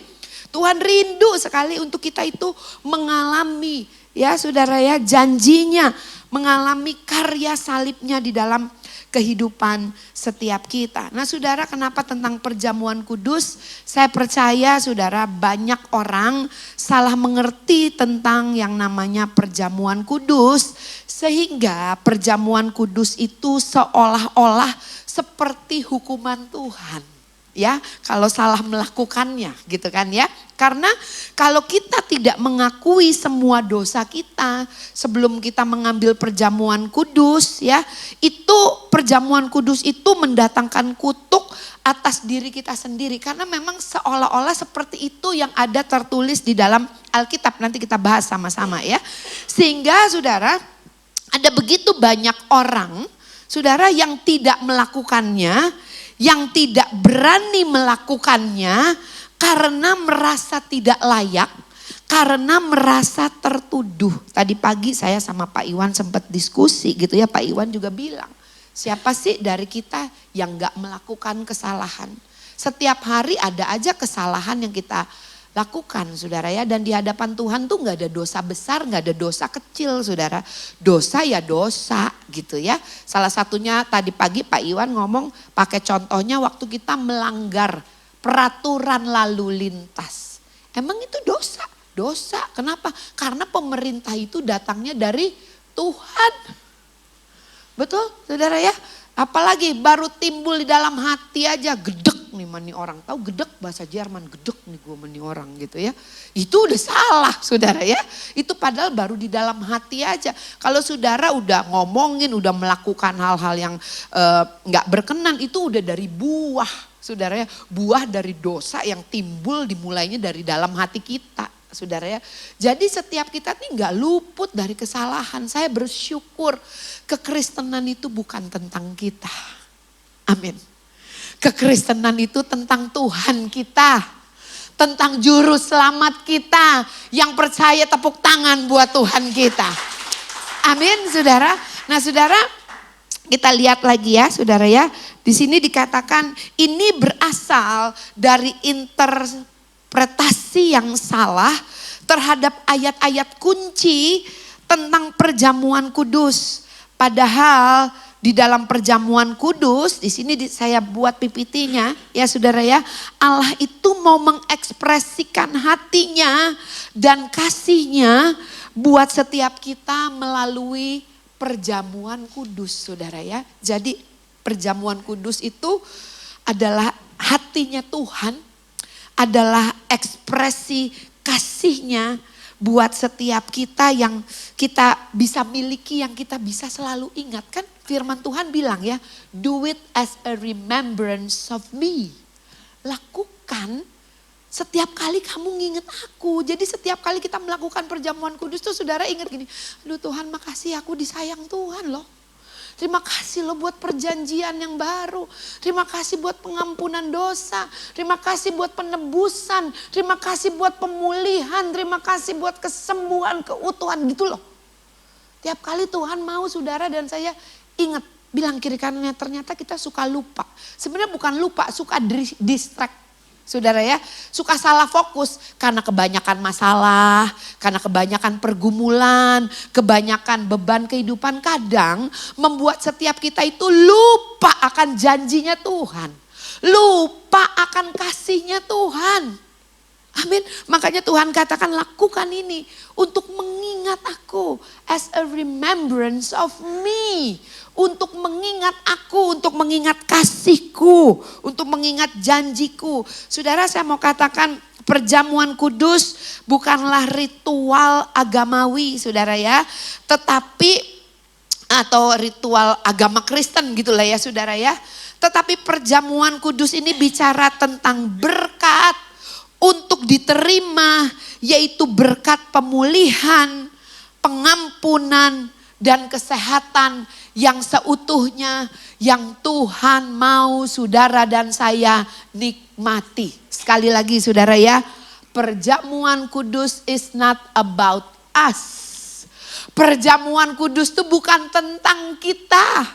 Speaker 6: Tuhan rindu sekali untuk kita itu mengalami ya saudara ya janjinya. Mengalami karya salibnya di dalam kehidupan setiap kita. Nah saudara, kenapa tentang perjamuan kudus? Saya percaya saudara banyak orang salah mengerti tentang yang namanya perjamuan kudus. Sehingga perjamuan kudus itu seolah-olah seperti hukuman Tuhan. Ya, kalau salah melakukannya gitu kan ya. Karena kalau kita tidak mengakui semua dosa kita sebelum kita mengambil perjamuan kudus ya, itu perjamuan kudus itu mendatangkan kutuk atas diri kita sendiri. Karena memang seolah-olah seperti itu yang ada tertulis di dalam Alkitab. Nanti kita bahas sama-sama ya. Sehingga saudara, ada begitu banyak orang saudara yang tidak melakukannya, yang tidak berani melakukannya karena merasa tidak layak, karena merasa tertuduh. Tadi pagi saya sama Pak Iwan sempat diskusi gitu ya, Pak Iwan juga bilang, siapa sih dari kita yang gak melakukan kesalahan? Setiap hari ada aja kesalahan yang kita lakukan saudara ya, dan di hadapan Tuhan tuh gak ada dosa besar, gak ada dosa kecil saudara. Dosa ya dosa gitu ya. Salah satunya tadi pagi Pak Iwan ngomong pakai contohnya waktu kita melanggar peraturan lalu lintas. Emang itu dosa? Dosa, kenapa? Karena pemerintah itu datangnya dari Tuhan. Betul saudara ya? Apalagi baru timbul di dalam hati aja gedek nih mani orang. Tahu gedek bahasa Jerman, gedek nih gue mani orang gitu ya. Itu udah salah saudara ya. Itu padahal baru di dalam hati aja. Kalau saudara udah ngomongin, udah melakukan hal-hal yang gak berkenan, itu udah dari buah saudara ya. Buah dari dosa yang timbul dimulainya dari dalam hati kita. Saudara ya, jadi setiap kita nih gak luput dari kesalahan. Saya bersyukur kekristenan itu bukan tentang kita. Amin. Kekristenan itu tentang Tuhan kita. Tentang juru selamat kita. Yang percaya tepuk tangan buat Tuhan kita. Amin saudara. Nah saudara, kita lihat lagi ya saudara ya. Di sini dikatakan ini berasal dari interpretasi yang salah terhadap ayat-ayat kunci tentang perjamuan kudus. Padahal di dalam perjamuan kudus, di sini saya buat PPT-nya ya saudara ya. Allah itu mau mengekspresikan hatinya dan kasihnya buat setiap kita melalui perjamuan kudus saudara ya. Jadi perjamuan kudus itu adalah hatinya Tuhan, adalah ekspresi kasihnya buat setiap kita yang kita bisa miliki, yang kita bisa selalu ingat. Kan firman Tuhan bilang ya, do it as a remembrance of me. Lakukan setiap kali kamu nginget aku. Jadi setiap kali kita melakukan perjamuan kudus tuh saudara ingat gini, aduh Tuhan makasih aku disayang Tuhan loh. Terima kasih loh buat perjanjian yang baru. Terima kasih buat pengampunan dosa. Terima kasih buat penebusan. Terima kasih buat pemulihan. Terima kasih buat kesembuhan, keutuhan gitu loh. Tiap kali Tuhan mau saudara dan saya ingat. Bilang kiri kanannya, ternyata kita suka lupa. Sebenarnya bukan lupa, suka distract. Saudara ya, suka salah fokus karena kebanyakan masalah, karena kebanyakan pergumulan, kebanyakan beban kehidupan kadang membuat setiap kita itu lupa akan janjinya Tuhan. Lupa akan kasihnya Tuhan. Amin. Makanya Tuhan katakan lakukan ini untuk mengingat aku. As a remembrance of me. Untuk mengingat aku, untuk mengingat kasihku, untuk mengingat janjiku. Saudara, saya mau katakan perjamuan kudus bukanlah ritual agamawi, saudara ya. Tetapi, atau ritual agama Kristen gitulah ya saudara ya. Tetapi perjamuan kudus ini bicara tentang berkat untuk diterima, yaitu berkat pemulihan, pengampunan, dan kesehatan yang seutuhnya yang Tuhan mau saudara dan saya nikmati. Sekali lagi saudara ya, perjamuan kudus is not about us. Perjamuan kudus itu bukan tentang kita.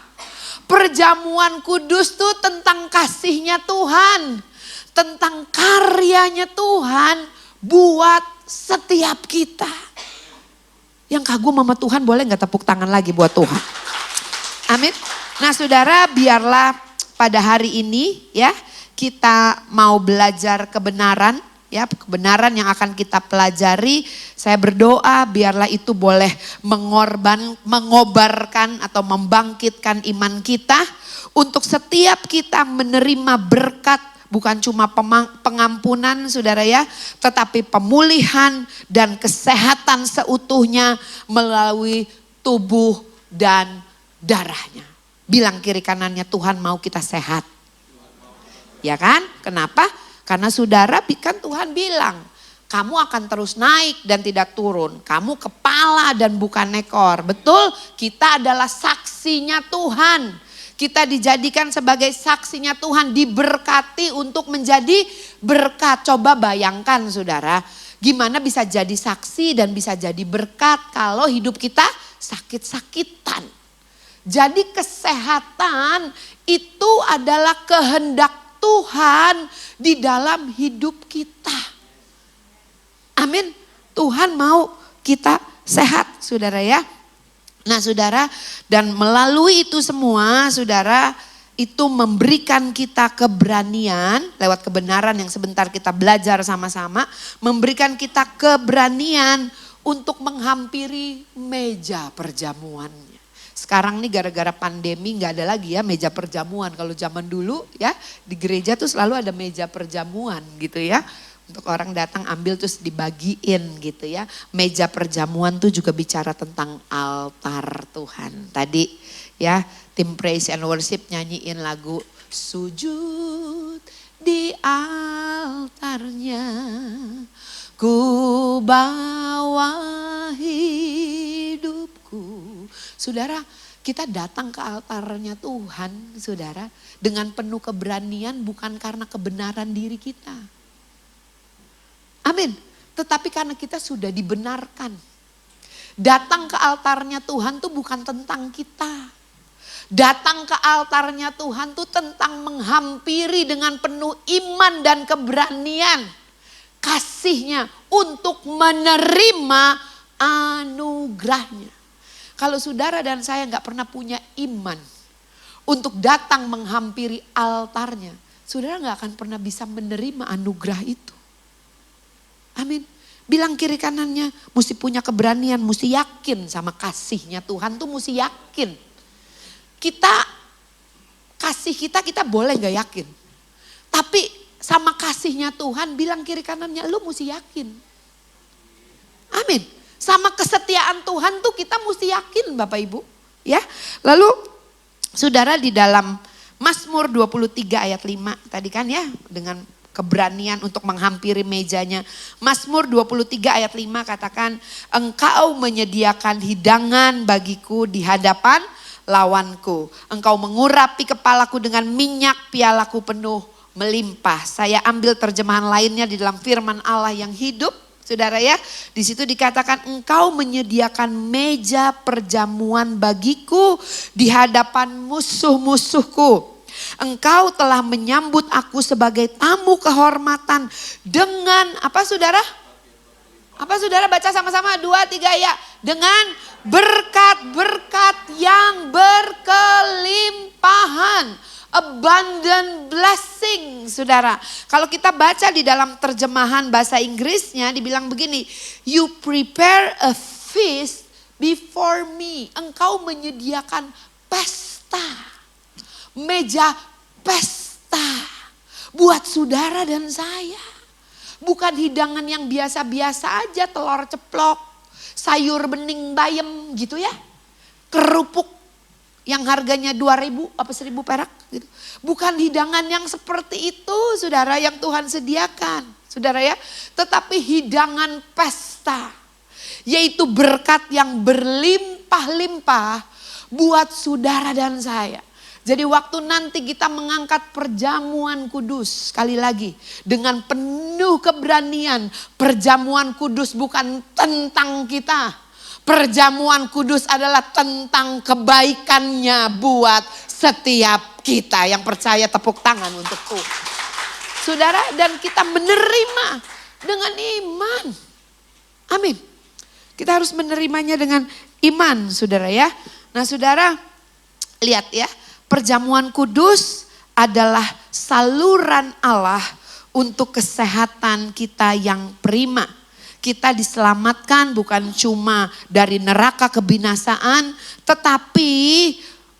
Speaker 6: Perjamuan kudus itu tentang kasihnya Tuhan. Tentang karyanya Tuhan buat setiap kita. Yang kagum sama Tuhan boleh gak tepuk tangan lagi buat Tuhan. Amin. Nah saudara, biarlah pada hari ini ya kita mau belajar kebenaran. Ya, kebenaran yang akan kita pelajari. Saya berdoa biarlah itu boleh mengobarkan atau membangkitkan iman kita. Untuk setiap kita menerima berkat. Bukan cuma pengampunan saudara ya, tetapi pemulihan dan kesehatan seutuhnya melalui tubuh dan darahnya. Bilang kiri kanannya, Tuhan mau kita sehat. Ya kan? Kenapa? Karena saudara kan Tuhan bilang, kamu akan terus naik dan tidak turun. Kamu kepala dan bukan ekor. Betul? Kita adalah saksinya Tuhan. Kita dijadikan sebagai saksinya Tuhan, diberkati untuk menjadi berkat. Coba bayangkan saudara, gimana bisa jadi saksi dan bisa jadi berkat kalau hidup kita sakit-sakitan. Jadi kesehatan itu adalah kehendak Tuhan di dalam hidup kita. Amin. Tuhan mau kita sehat saudara ya. Nah saudara, dan melalui itu semua saudara, itu memberikan kita keberanian lewat kebenaran yang sebentar kita belajar sama-sama. Memberikan kita keberanian untuk menghampiri meja perjamuannya. Sekarang nih gara-gara pandemi gak ada lagi ya meja perjamuan. Kalau zaman dulu ya di gereja tuh selalu ada meja perjamuan gitu ya. Untuk orang datang ambil terus dibagiin gitu ya. Meja perjamuan tuh juga bicara tentang altar Tuhan. Tadi ya tim praise and worship nyanyiin lagu sujud di altarnya. Ku bawa hidupku. Saudara, kita datang ke altarnya Tuhan saudara dengan penuh keberanian bukan karena kebenaran diri kita. Amin. Tetapi karena kita sudah dibenarkan. Datang ke altarnya Tuhan tuh bukan tentang kita. Datang ke altarnya Tuhan tuh tentang menghampiri dengan penuh iman dan keberanian. Kasihnya untuk menerima anugerahnya. Kalau saudara dan saya gak pernah punya iman untuk datang menghampiri altarnya. Saudara gak akan pernah bisa menerima anugerah itu. Amin. Bilang kiri kanannya, mesti punya keberanian, mesti yakin sama kasihnya Tuhan tuh mesti yakin. Kasih kita boleh gak yakin. Tapi sama kasihnya Tuhan bilang kiri kanannya, lu mesti yakin. Amin. Sama kesetiaan Tuhan tuh kita mesti yakin Bapak Ibu. Ya. Lalu saudara di dalam Mazmur 23 ayat 5 tadi kan ya dengan keberanian untuk menghampiri mejanya. Mazmur 23 ayat 5 katakan, engkau menyediakan hidangan bagiku di hadapan lawanku. Engkau mengurapi kepalaku dengan minyak, pialaku penuh melimpah. Saya ambil terjemahan lainnya di dalam firman Allah yang hidup. Saudara ya, di situ dikatakan engkau menyediakan meja perjamuan bagiku di hadapan musuh-musuhku. Engkau telah menyambut aku sebagai tamu kehormatan dengan apa saudara? Apa saudara baca sama-sama 2, 3 ya. Dengan berkat-berkat yang berkelimpahan. abundant blessing, saudara. Kalau kita baca di dalam terjemahan bahasa Inggrisnya dibilang begini, you prepare a feast before me. Engkau menyediakan pesta, meja pesta buat saudara dan saya. Bukan hidangan yang biasa-biasa aja, telur ceplok, sayur bening bayam gitu ya. Kerupuk yang harganya 2.000 apa 1.000 perak gitu. Bukan hidangan yang seperti itu, saudara, yang Tuhan sediakan, saudara ya. Tetapi hidangan pesta, yaitu berkat yang berlimpah-limpah buat saudara dan saya. Jadi waktu nanti kita mengangkat perjamuan kudus, sekali lagi dengan penuh keberanian, perjamuan kudus bukan tentang kita. Perjamuan kudus adalah tentang kebaikannya buat setiap kita yang percaya. Tepuk tangan untuk Tuhan. Saudara, dan kita menerima dengan iman. Amin. Kita harus menerimanya dengan iman, saudara ya. Nah saudara, lihat ya. Perjamuan kudus adalah saluran Allah untuk kesehatan kita yang prima. Kita diselamatkan bukan cuma dari neraka kebinasaan, tetapi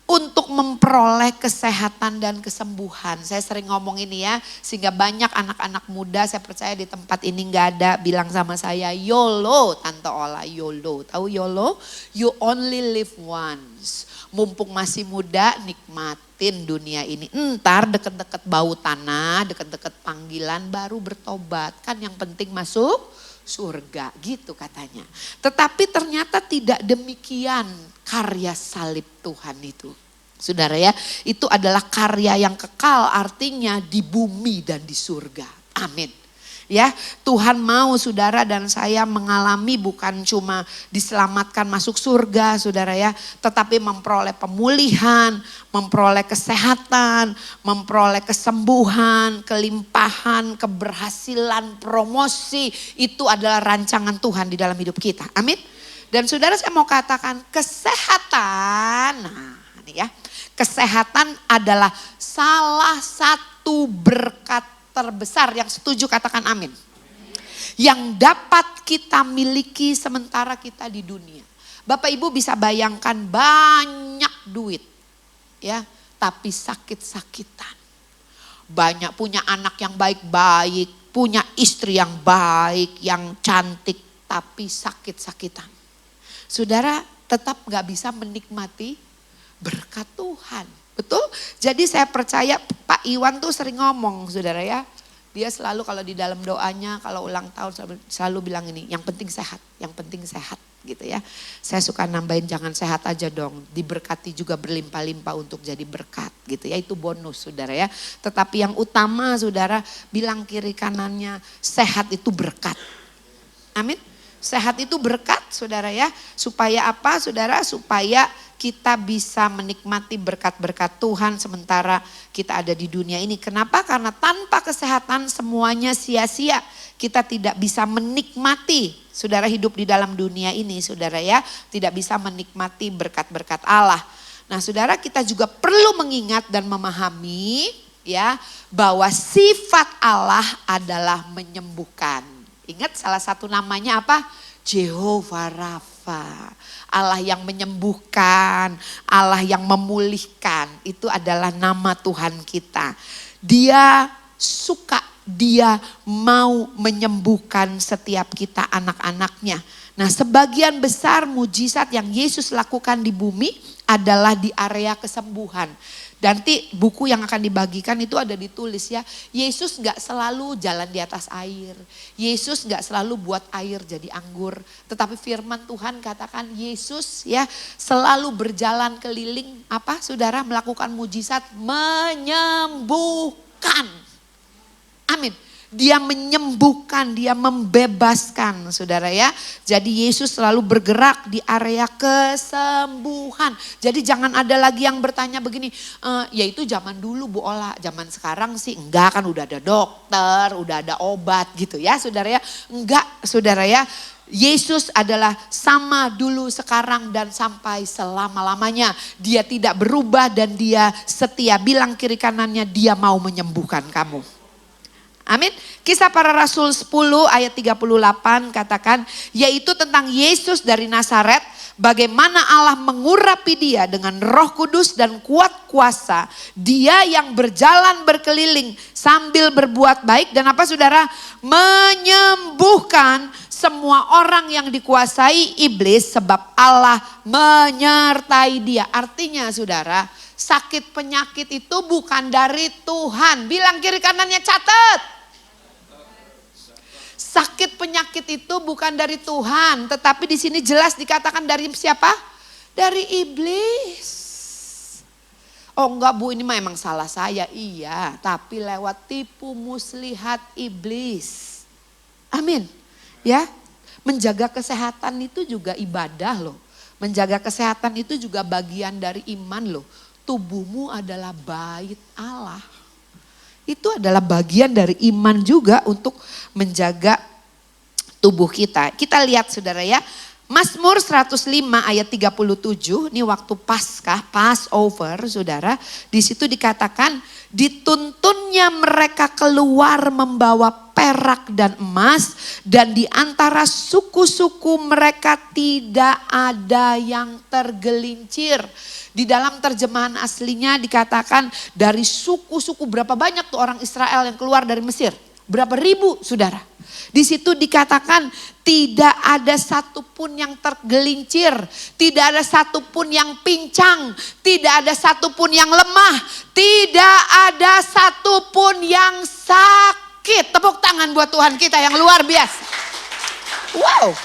Speaker 6: untuk memperoleh kesehatan dan kesembuhan. Saya sering ngomong ini ya, sehingga banyak anak-anak muda, saya percaya di tempat ini gak ada, bilang sama saya, YOLO, Tante Ola, YOLO. Tahu YOLO? You only live once. Mumpung masih muda, nikmatin dunia ini. Ntar deket-deket bau tanah, deket-deket panggilan, baru bertobat. Kan yang penting masuk surga, gitu katanya. Tetapi ternyata tidak demikian karya salib Tuhan itu. Saudara ya, itu adalah karya yang kekal, artinya di bumi dan di surga. Amin. Ya, Tuhan mau saudara dan saya mengalami bukan cuma diselamatkan masuk surga, saudara ya, tetapi memperoleh pemulihan, memperoleh kesehatan, memperoleh kesembuhan, kelimpahan, keberhasilan, promosi. Itu adalah rancangan Tuhan di dalam hidup kita. Amin. Dan saudara, saya mau katakan kesehatan. Nah, ini ya. Kesehatan adalah salah satu berkat terbesar, yang setuju katakan amin. Yang dapat kita miliki sementara kita di dunia. Bapak Ibu bisa bayangkan banyak duit ya, tapi sakit-sakitan. Banyak punya anak yang baik-baik, punya istri yang baik, yang cantik, tapi sakit-sakitan. Saudara tetap gak bisa menikmati berkat Tuhan. Betul? Jadi saya percaya Pak Iwan tuh sering ngomong, saudara ya. Dia selalu kalau di dalam doanya, kalau ulang tahun selalu bilang ini, yang penting sehat, yang penting sehat gitu ya. Saya suka nambahin jangan sehat aja dong, diberkati juga berlimpah-limpah untuk jadi berkat gitu ya. Itu bonus saudara ya. Tetapi yang utama saudara, bilang kiri kanannya, sehat itu berkat. Amin. Sehat itu berkat saudara ya. Supaya apa saudara? Supaya kita bisa menikmati berkat-berkat Tuhan sementara kita ada di dunia ini. Kenapa? Karena tanpa kesehatan semuanya sia-sia. Kita tidak bisa menikmati, saudara, hidup di dalam dunia ini, saudara ya. Tidak bisa menikmati berkat-berkat Allah. Nah saudara, kita juga perlu mengingat dan memahami ya, bahwa sifat Allah adalah menyembuhkan. Ingat salah satu namanya apa? Jehovah Rafa. Allah yang menyembuhkan, Allah yang memulihkan, itu adalah nama Tuhan kita. Dia suka, dia mau menyembuhkan setiap kita anak-anaknya. Nah sebagian besar mujizat yang Yesus lakukan di bumi adalah di area kesembuhan. Nanti buku yang akan dibagikan itu ada ditulis ya. Yesus gak selalu jalan di atas air. Yesus gak selalu buat air jadi anggur. Tetapi firman Tuhan katakan Yesus ya selalu berjalan keliling apa saudara, melakukan mujizat menyembuhkan. Amin. Dia menyembuhkan, dia membebaskan, saudara ya. Jadi Yesus selalu bergerak di area kesembuhan. Jadi jangan ada lagi yang bertanya begini, ya itu zaman dulu Bu Ola, zaman sekarang sih enggak, kan udah ada dokter, udah ada obat gitu ya saudara ya. Enggak saudara ya. Yesus adalah sama dulu, sekarang, dan sampai selama-lamanya. Dia tidak berubah dan dia setia. Bilang kiri kanannya, dia mau menyembuhkan kamu. Amin. Kisah Para Rasul 10 ayat 38 katakan, yaitu tentang Yesus dari Nazaret, bagaimana Allah mengurapi dia dengan Roh Kudus dan kuat kuasa. Dia yang berjalan berkeliling sambil berbuat baik dan apa saudara? Menyembuhkan semua orang yang dikuasai iblis sebab Allah menyertai dia. Artinya saudara, sakit penyakit itu bukan dari Tuhan. Bilang kiri kanannya, catat. Sakit penyakit itu bukan dari Tuhan, tetapi di sini jelas dikatakan dari siapa? Dari iblis. Oh enggak Bu, ini mah emang salah saya. Iya, tapi lewat tipu muslihat iblis. Amin. Ya, menjaga kesehatan itu juga ibadah loh. Menjaga kesehatan itu juga bagian dari iman loh. Tubuhmu adalah bait Allah. Itu adalah bagian dari iman juga untuk menjaga tubuh kita. Kita lihat saudara ya. Mazmur 105 ayat 37, ini waktu Paskah, Passover saudara. Di situ dikatakan, dituntunnya mereka keluar membawa perak dan emas, dan di antara suku-suku mereka tidak ada yang tergelincir. Di dalam terjemahan aslinya dikatakan dari suku-suku, berapa banyak tuh orang Israel yang keluar dari Mesir? Berapa ribu saudara? Di situ dikatakan tidak ada satupun yang tergelincir, tidak ada satupun yang pincang, tidak ada satupun yang lemah, tidak ada satupun yang sakit. Tepuk tangan buat Tuhan kita yang luar biasa. Wow,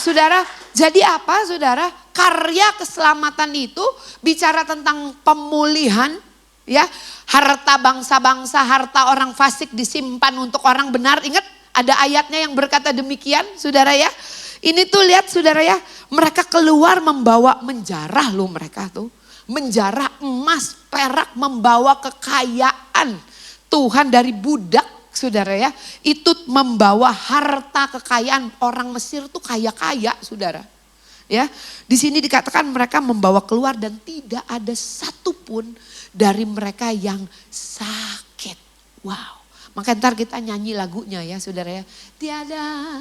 Speaker 6: saudara, jadi apa saudara? Karya keselamatan itu bicara tentang pemulihan, ya, harta bangsa-bangsa, harta orang fasik disimpan untuk orang benar. Ingat ada ayatnya yang berkata demikian, saudara ya. Ini tuh lihat saudara ya, mereka keluar membawa menjarah loh mereka tuh. Menjarah emas, perak, membawa kekayaan Tuhan dari budak saudara ya. Itu membawa harta kekayaan, orang Mesir tuh kaya-kaya saudara. Ya, di sini dikatakan mereka membawa keluar dan tidak ada satupun dari mereka yang sakit. Wow. Maka ntar kita nyanyi lagunya ya saudara ya. Tiada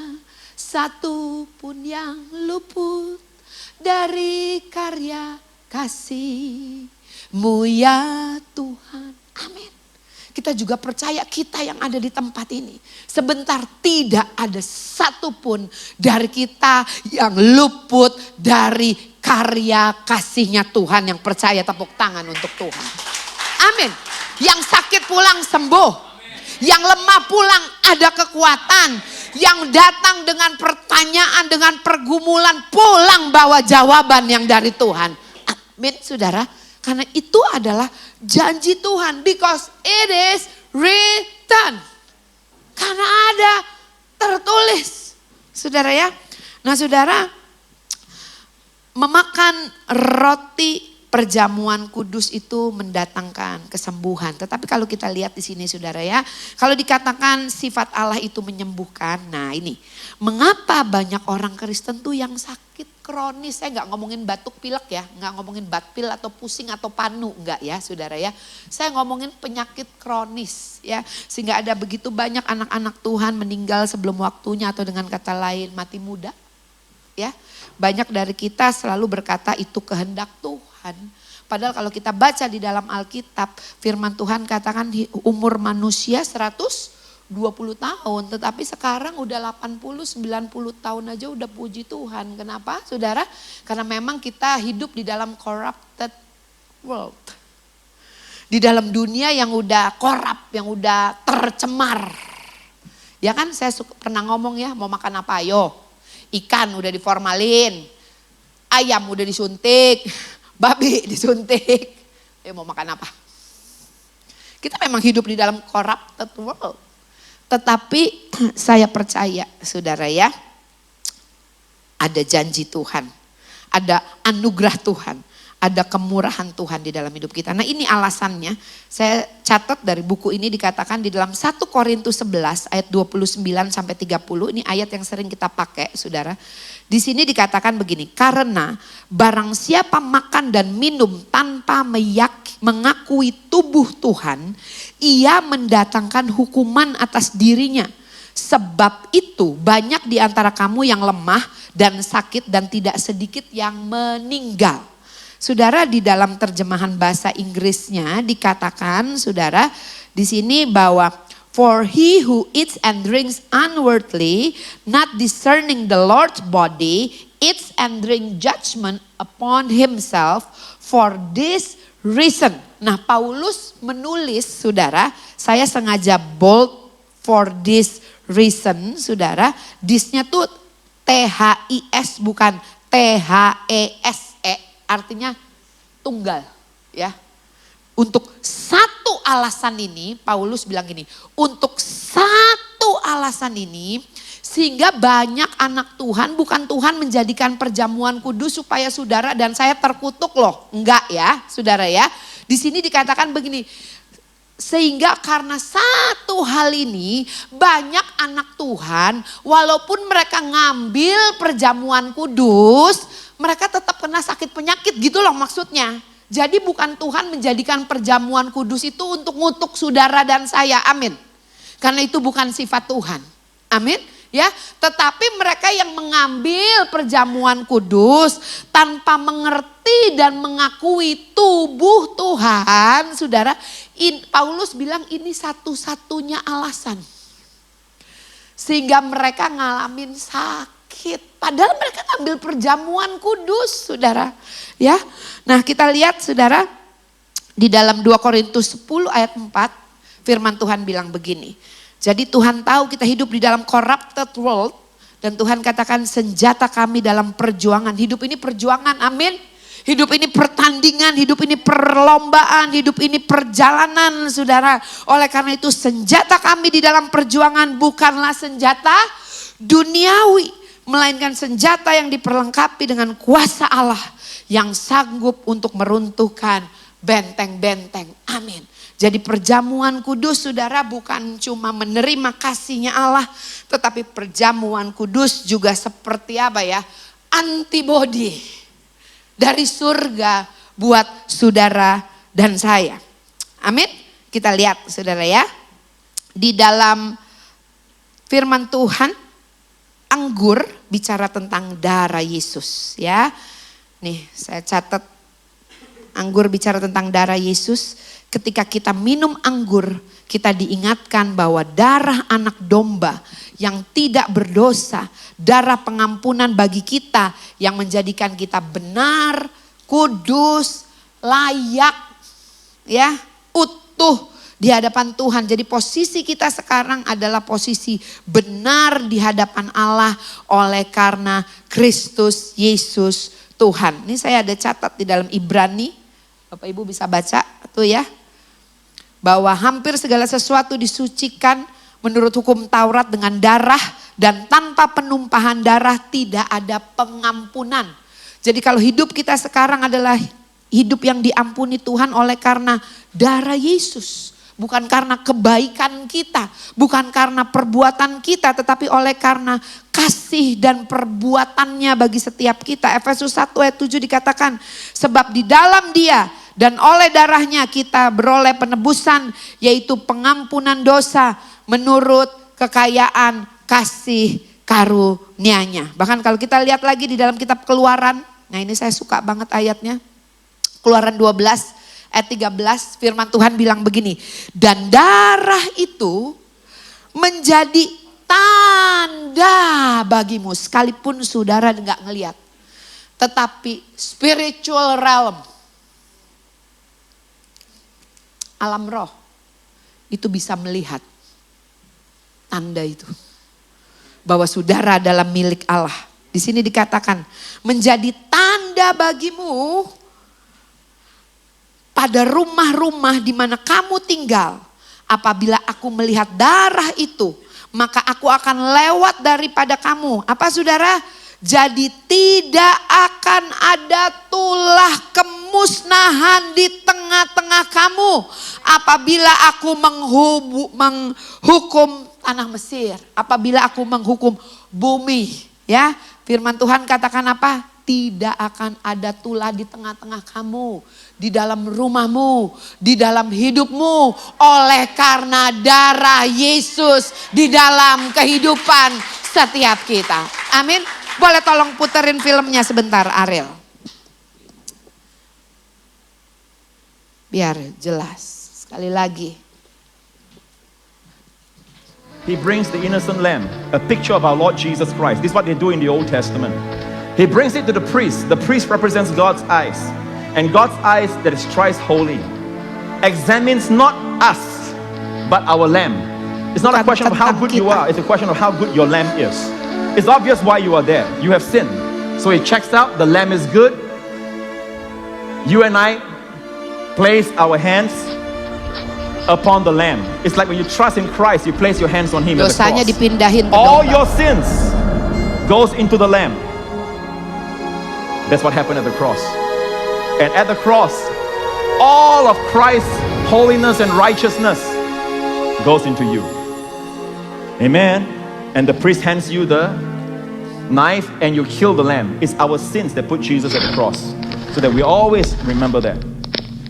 Speaker 6: satupun yang luput dari karya kasih-Mu ya Tuhan. Amin. Kita juga percaya kita yang ada di tempat ini. Sebentar tidak ada satupun dari kita yang luput dari karya kasihnya Tuhan. Yang percaya tepuk tangan untuk Tuhan. Amin. Yang sakit pulang sembuh. Yang lemah pulang ada kekuatan. Yang datang dengan pertanyaan, dengan pergumulan pulang bawa jawaban yang dari Tuhan. Amin saudara. Karena itu adalah janji Tuhan. Because it is written. Karena ada tertulis. Saudara ya. Nah saudara, memakan roti perjamuan kudus itu mendatangkan kesembuhan. Tetapi kalau kita lihat di sini saudara ya. Kalau dikatakan sifat Allah itu menyembuhkan. Nah ini. Mengapa banyak orang Kristen tuh yang sakit kronis? Saya nggak ngomongin batuk pilek ya. Nggak ngomongin batpil atau pusing atau panu. Nggak ya saudara ya. Saya ngomongin penyakit kronis ya. Sehingga ada begitu banyak anak-anak Tuhan meninggal sebelum waktunya. Atau dengan kata lain mati muda. Ya, banyak dari kita selalu berkata itu kehendak Tuhan. Padahal kalau kita baca di dalam Alkitab, firman Tuhan katakan umur manusia 120 tahun. Tetapi sekarang udah 80-90 tahun aja udah puji Tuhan. Kenapa saudara? Karena memang kita hidup di dalam corrupted world. Di dalam dunia yang udah korup, yang udah tercemar. Ya kan saya pernah ngomong ya, mau makan apa ayo. Ikan udah diformalin, ayam udah disuntik, babi disuntik. Mau makan apa? Kita memang hidup di dalam corrupted world. Tetapi saya percaya saudara ya, ada janji Tuhan, ada anugerah Tuhan, ada kemurahan Tuhan di dalam hidup kita. Nah ini alasannya, saya catat dari buku ini dikatakan di dalam 1 Korintus 11 ayat 29 sampai 30, ini ayat yang sering kita pakai saudara. Di sini dikatakan begini, karena barang siapa makan dan minum tanpa mengakui tubuh Tuhan, ia mendatangkan hukuman atas dirinya. Sebab itu banyak di antara kamu yang lemah dan sakit dan tidak sedikit yang meninggal. Saudara, di dalam terjemahan bahasa Inggrisnya dikatakan saudara di sini bahwa for he who eats and drinks unworthily, not discerning the Lord's body, eats and drink judgment upon himself for this reason. Nah Paulus menulis saudara, saya sengaja bold for this reason saudara, this-nya tuh THIS bukan THESE, artinya tunggal ya. Untuk satu alasan ini, Paulus bilang gini, untuk satu alasan ini sehingga banyak anak Tuhan, bukan Tuhan menjadikan perjamuan kudus supaya saudara dan saya terkutuk loh. Enggak ya saudara ya. Di sini dikatakan begini, sehingga karena satu hal ini banyak anak Tuhan walaupun mereka ngambil perjamuan kudus, mereka tetap kena sakit penyakit gitu loh maksudnya. Jadi bukan Tuhan menjadikan perjamuan kudus itu untuk ngutuk saudara dan saya, amin. Karena itu bukan sifat Tuhan, amin. Ya, tetapi mereka yang mengambil perjamuan kudus tanpa mengerti dan mengakui tubuh Tuhan, saudara, Paulus bilang ini satu-satunya alasan. Sehingga mereka ngalamin sakit. Padahal mereka ngambil perjamuan kudus, saudara. Ya, nah kita lihat saudara, di dalam 2 Korintus 10 ayat 4, firman Tuhan bilang begini. Jadi Tuhan tahu kita hidup di dalam corrupted world. Dan Tuhan katakan senjata kami dalam perjuangan. Hidup ini perjuangan, amin. Hidup ini pertandingan, hidup ini perlombaan, hidup ini perjalanan saudara. Oleh karena itu senjata kami di dalam perjuangan bukanlah senjata duniawi. Melainkan senjata yang diperlengkapi dengan kuasa Allah. Yang sanggup untuk meruntuhkan benteng-benteng, amin. Jadi perjamuan kudus saudara bukan cuma menerima kasihnya Allah. Tetapi perjamuan kudus juga seperti apa ya? Antibody dari surga buat saudara dan saya. Amin. Kita lihat saudara ya. Di dalam firman Tuhan, anggur bicara tentang darah Yesus ya. Nih saya catat, anggur bicara tentang darah Yesus. Ketika kita minum anggur, kita diingatkan bahwa darah anak domba yang tidak berdosa, darah pengampunan bagi kita yang menjadikan kita benar, kudus, layak, ya, utuh di hadapan Tuhan. Jadi posisi kita sekarang adalah posisi benar di hadapan Allah oleh karena Kristus Yesus Tuhan. Ini saya ada catat di dalam Ibrani, Bapak Ibu bisa baca tuh ya. Bahwa hampir segala sesuatu disucikan menurut hukum Taurat dengan darah dan tanpa penumpahan darah tidak ada pengampunan. Jadi kalau hidup kita sekarang adalah hidup yang diampuni Tuhan oleh karena darah Yesus. Bukan karena kebaikan kita, bukan karena perbuatan kita, tetapi oleh karena kasih dan perbuatannya bagi setiap kita. Efesus 1 ayat 7 dikatakan, sebab di dalam Dia dan oleh darahnya kita beroleh penebusan, yaitu pengampunan dosa menurut kekayaan kasih karunia-Nya. Bahkan kalau kita lihat lagi di dalam kitab Keluaran, nah ini saya suka banget ayatnya. Keluaran 12 ayat 13 firman Tuhan bilang begini. Dan darah itu menjadi tanda bagimu. Sekalipun saudara enggak ngelihat. Tetapi spiritual realm, alam roh itu bisa melihat tanda itu. Bahwa saudara adalah milik Allah. Di sini dikatakan menjadi tanda bagimu pada rumah-rumah di mana kamu tinggal. apabila aku melihat darah itu, maka aku akan lewat daripada kamu. Apa saudara? Jadi tidak akan ada tulah kemusnahan di tengah-tengah kamu apabila aku menghukum tanah Mesir, apabila aku menghukum bumi. Ya, firman Tuhan katakan apa? Tidak akan ada tulah di tengah-tengah kamu, di dalam rumahmu, di dalam hidupmu, oleh karena darah Yesus di dalam kehidupan setiap kita. Amin. Boleh tolong puterin filmnya sebentar, Ariel. Biar jelas. Sekali lagi.
Speaker 7: He brings the innocent lamb, a picture of our Lord Jesus Christ. This is what they do in the Old Testament. He brings it to the priest. The priest represents God's eyes. And God's eyes that is thrice holy examines not us, but our lamb. It's not a question of how good you are. It's a question of how good your lamb is. It's obvious why you are there. You have sinned. So he checks out, the lamb is good. You and I place our hands upon the lamb. It's like when you trust in Christ, you place your hands on him at the
Speaker 6: Dosanya
Speaker 7: cross.
Speaker 6: dipindahin ke
Speaker 7: All
Speaker 6: domba.
Speaker 7: your sins goes into the lamb. That's what happened at the cross. And at the cross, all of Christ's holiness and righteousness goes into you. Amen. And the priest hands you the knife and you kill the lamb. It's our sins that put Jesus at the cross. So that we always remember that.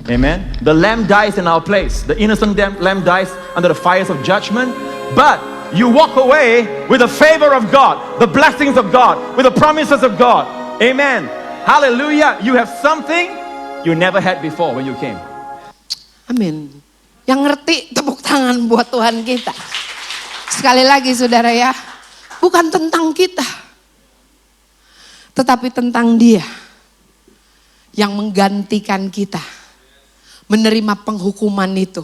Speaker 7: Amen. The lamb dies in our place. The innocent lamb dies under the fires of judgment. But you walk away with the favor of God, the blessings of God, with the promises of God. Amen. Hallelujah. You have something you never had before when you came.
Speaker 6: Amin. Yang ngerti tepuk tangan buat Tuhan kita. Sekali lagi saudara ya, bukan tentang kita, tetapi tentang Dia yang menggantikan kita menerima penghukuman itu.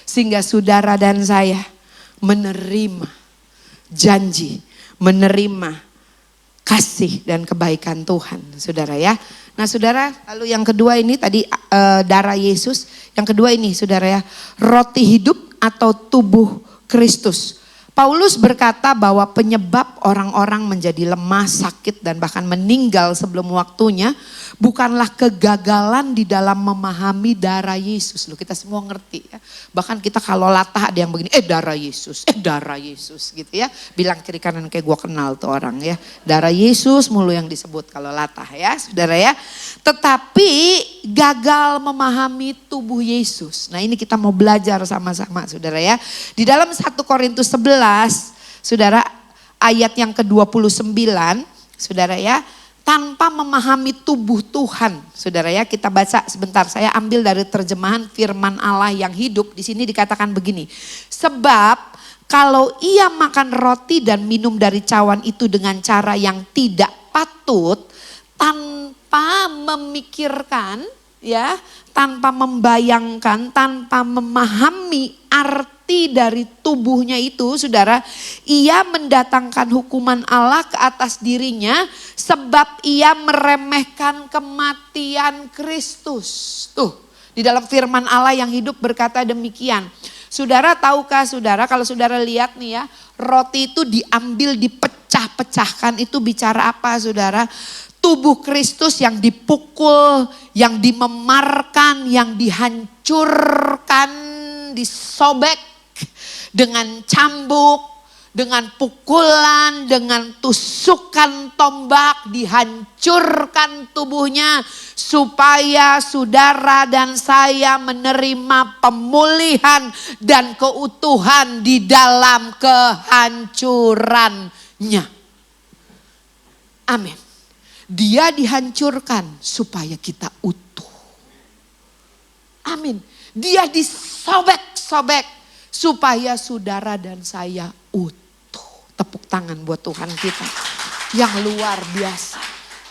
Speaker 6: Sehingga saudara dan saya menerima janji, menerima kasih dan kebaikan Tuhan, saudara ya. Nah saudara, lalu yang kedua ini tadi darah Yesus. Yang kedua ini saudara ya, roti hidup atau tubuh Kristus. Paulus berkata bahwa penyebab orang-orang menjadi lemah, sakit dan bahkan meninggal sebelum waktunya bukanlah kegagalan di dalam memahami darah Yesus. Loh, kita semua ngerti ya. Bahkan kita kalau latah ada yang begini, darah Yesus gitu ya. Bilang kiri kanan kayak gua kenal tuh orang ya. Darah Yesus mulu yang disebut kalau latah ya saudara ya. Tetapi gagal memahami tubuh Yesus. Nah ini kita mau belajar sama-sama saudara ya. Di dalam 1 Korintus 11 saudara ayat yang ke-29 saudara ya. Tanpa memahami tubuh Tuhan, saudara ya, kita baca sebentar. Saya ambil dari terjemahan Firman Allah yang hidup. Di sini dikatakan begini. Sebab kalau ia makan roti dan minum dari cawan itu dengan cara yang tidak patut, tanpa memikirkan, ya, tanpa membayangkan, tanpa memahami arti dari tubuhnya itu, saudara, ia mendatangkan hukuman Allah ke atas dirinya sebab ia meremehkan kematian Kristus. Tuh, di dalam firman Allah yang hidup berkata demikian. Saudara tahukah saudara, kalau saudara lihat nih ya, roti itu diambil dipecah-pecahkan, itu bicara apa saudara? Tubuh Kristus yang dipukul, yang dimemarkan, yang dihancurkan, disobek dengan cambuk, dengan pukulan, dengan tusukan tombak, dihancurkan tubuhnya supaya saudara dan saya menerima pemulihan dan keutuhan di dalam kehancurannya. Amin. Dia dihancurkan supaya kita utuh. Amin. Dia disobek-sobek supaya saudara dan saya utuh. Tepuk tangan buat Tuhan kita yang luar biasa.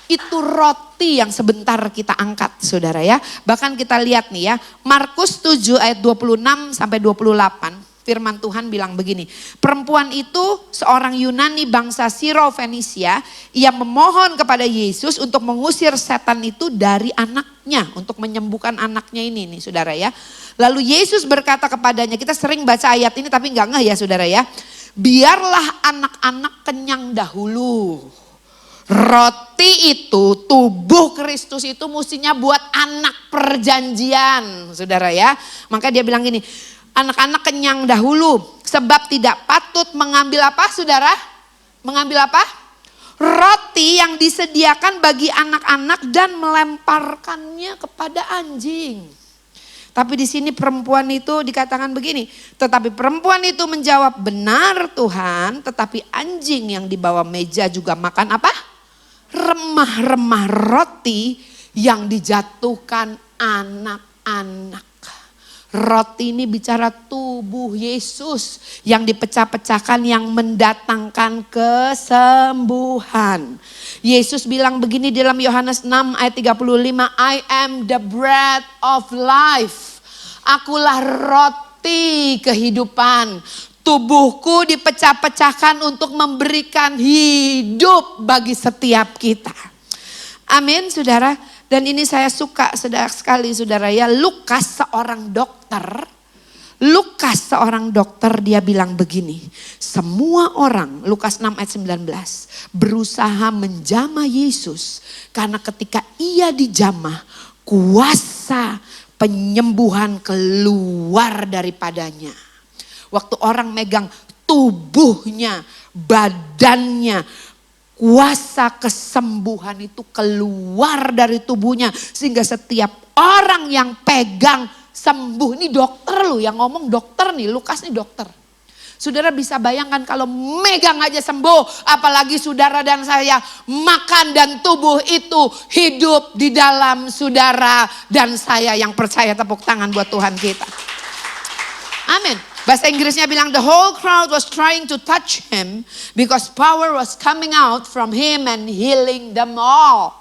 Speaker 6: Itu roti yang sebentar kita angkat saudara ya. Bahkan kita lihat nih ya, Markus 7 ayat 26 sampai 28. Firman Tuhan bilang begini, perempuan itu seorang Yunani bangsa Siro-Fenisia, ia memohon kepada Yesus untuk mengusir setan itu dari anaknya, untuk menyembuhkan anaknya ini nih saudara ya. Lalu Yesus berkata kepadanya, kita sering baca ayat ini tapi nggak ngeh ya saudara ya. Biarlah anak-anak kenyang dahulu. Roti itu, tubuh Kristus itu mestinya buat anak perjanjian saudara ya. Maka dia bilang gini, anak-anak kenyang dahulu, sebab tidak patut mengambil apa saudara? Mengambil apa? Roti yang disediakan bagi anak-anak dan melemparkannya kepada anjing. Tapi di sini perempuan itu dikatakan begini, tetapi perempuan itu menjawab, benar Tuhan, tetapi anjing yang di bawah meja juga makan apa? Remah-remah roti yang dijatuhkan anak-anak. Roti ini bicara tubuh Yesus yang dipecah-pecahkan, yang mendatangkan kesembuhan. Yesus bilang begini dalam Yohanes 6 ayat 35, I am the bread of life. Akulah roti kehidupan. Tubuhku dipecah-pecahkan untuk memberikan hidup bagi setiap kita. Amin saudara. Dan ini saya suka sekali saudara ya, Lukas seorang dokter dia bilang begini, semua orang, Lukas 6 ayat 19, berusaha menjamah Yesus karena ketika ia dijamah, kuasa penyembuhan keluar daripadanya. Waktu orang megang tubuhnya, badannya, kuasa kesembuhan itu keluar dari tubuhnya. Sehingga setiap orang yang pegang sembuh. Ini dokter loh yang ngomong, dokter nih, Lukas nih dokter. Saudara bisa bayangkan kalau megang aja sembuh. Apalagi saudara dan saya makan dan tubuh itu hidup di dalam saudara dan saya yang percaya. Tepuk tangan buat Tuhan kita. Amin. Bahasa Inggrisnya bilang the whole crowd was trying to touch him because power was coming out from him and healing them all.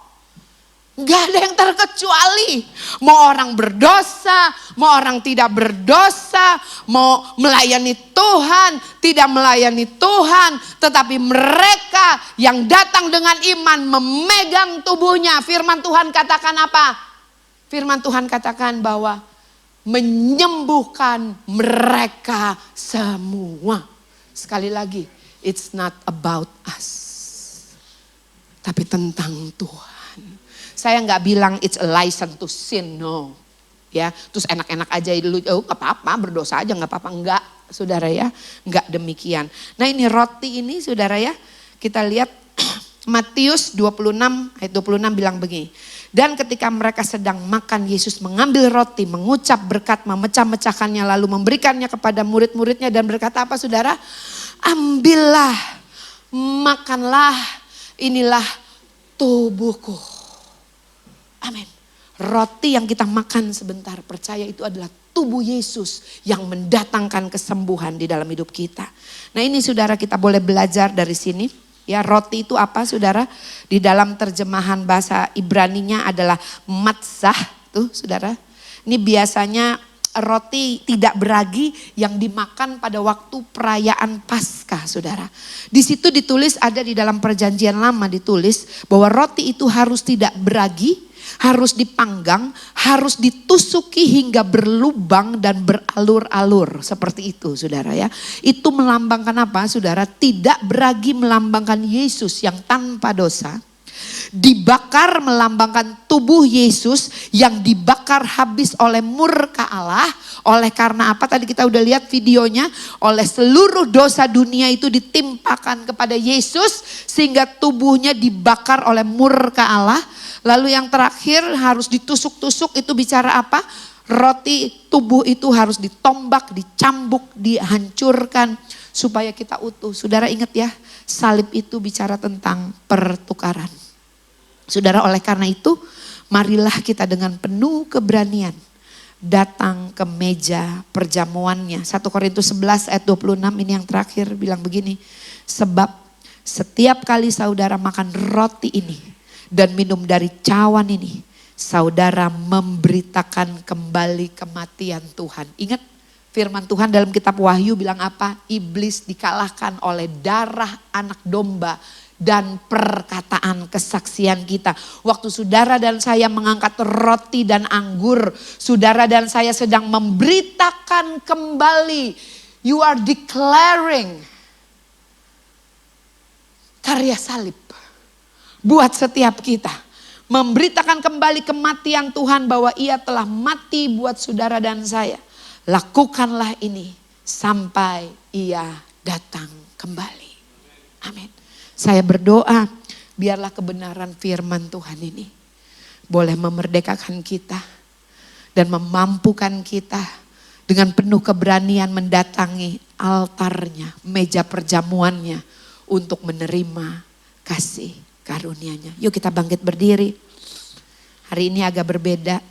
Speaker 6: Gak ada yang terkecuali. Mau orang berdosa, mau orang tidak berdosa, mau melayani Tuhan, tidak melayani Tuhan. Tetapi mereka yang datang dengan iman memegang tubuhnya. Firman Tuhan katakan apa? Firman Tuhan katakan bahwa menyembuhkan mereka semua. Sekali lagi, it's not about us, tapi tentang Tuhan. Saya nggak bilang it's a license to sin, no. Ya, terus enak-enak aja dulu, oh nggak apa-apa, berdosa aja nggak apa-apa, enggak, saudara ya, nggak demikian. Nah ini roti ini, saudara ya, kita lihat Matius 26 ayat 26 bilang begini. Dan ketika mereka sedang makan, Yesus mengambil roti, mengucap berkat, memecah-mecahkannya, lalu memberikannya kepada murid-muridnya dan berkata apa saudara? Ambillah, makanlah, inilah tubuhku. Amin. Roti yang kita makan sebentar, percaya itu adalah tubuh Yesus yang mendatangkan kesembuhan di dalam hidup kita. Nah ini saudara, kita boleh belajar dari sini. Ya, roti itu apa saudara? Di dalam terjemahan bahasa Ibraninya adalah matzah tuh saudara. Ini biasanya roti tidak beragi yang dimakan pada waktu perayaan Paskah saudara. Di situ ditulis, ada di dalam perjanjian lama ditulis bahwa roti itu harus tidak beragi, harus dipanggang, harus ditusuki hingga berlubang dan beralur-alur. Seperti itu saudara ya. Itu melambangkan apa saudara? Tidak beragi melambangkan Yesus yang tanpa dosa. Dibakar melambangkan tubuh Yesus yang dibakar habis oleh murka Allah. Oleh karena apa? Tadi kita udah lihat videonya. Oleh seluruh dosa dunia itu ditimpakan kepada Yesus sehingga tubuhnya dibakar oleh murka Allah. Lalu yang terakhir harus ditusuk-tusuk, itu bicara apa? Roti tubuh itu harus ditombak, dicambuk, dihancurkan supaya kita utuh. Saudara ingat ya, salib itu bicara tentang pertukaran. Saudara, oleh karena itu marilah kita dengan penuh keberanian datang ke meja perjamuannya. 1 Korintus 11 ayat 26 ini yang terakhir bilang begini. Sebab setiap kali saudara makan roti ini dan minum dari cawan ini, saudara memberitakan kembali kematian Tuhan. Ingat, Firman Tuhan dalam kitab Wahyu bilang apa? Iblis dikalahkan oleh darah anak domba dan perkataan kesaksian kita. Waktu saudara dan saya mengangkat roti dan anggur, saudara dan saya sedang memberitakan kembali. You are declaring karya salib buat setiap kita. Memberitakan kembali kematian Tuhan bahwa Ia telah mati buat saudara dan saya. Lakukanlah ini sampai Ia datang kembali. Amin. Saya berdoa biarlah kebenaran firman Tuhan ini boleh memerdekakan kita dan memampukan kita dengan penuh keberanian mendatangi altarnya, meja perjamuannya untuk menerima kasih karunia-Nya. Yuk kita bangkit berdiri. Hari ini agak berbeda.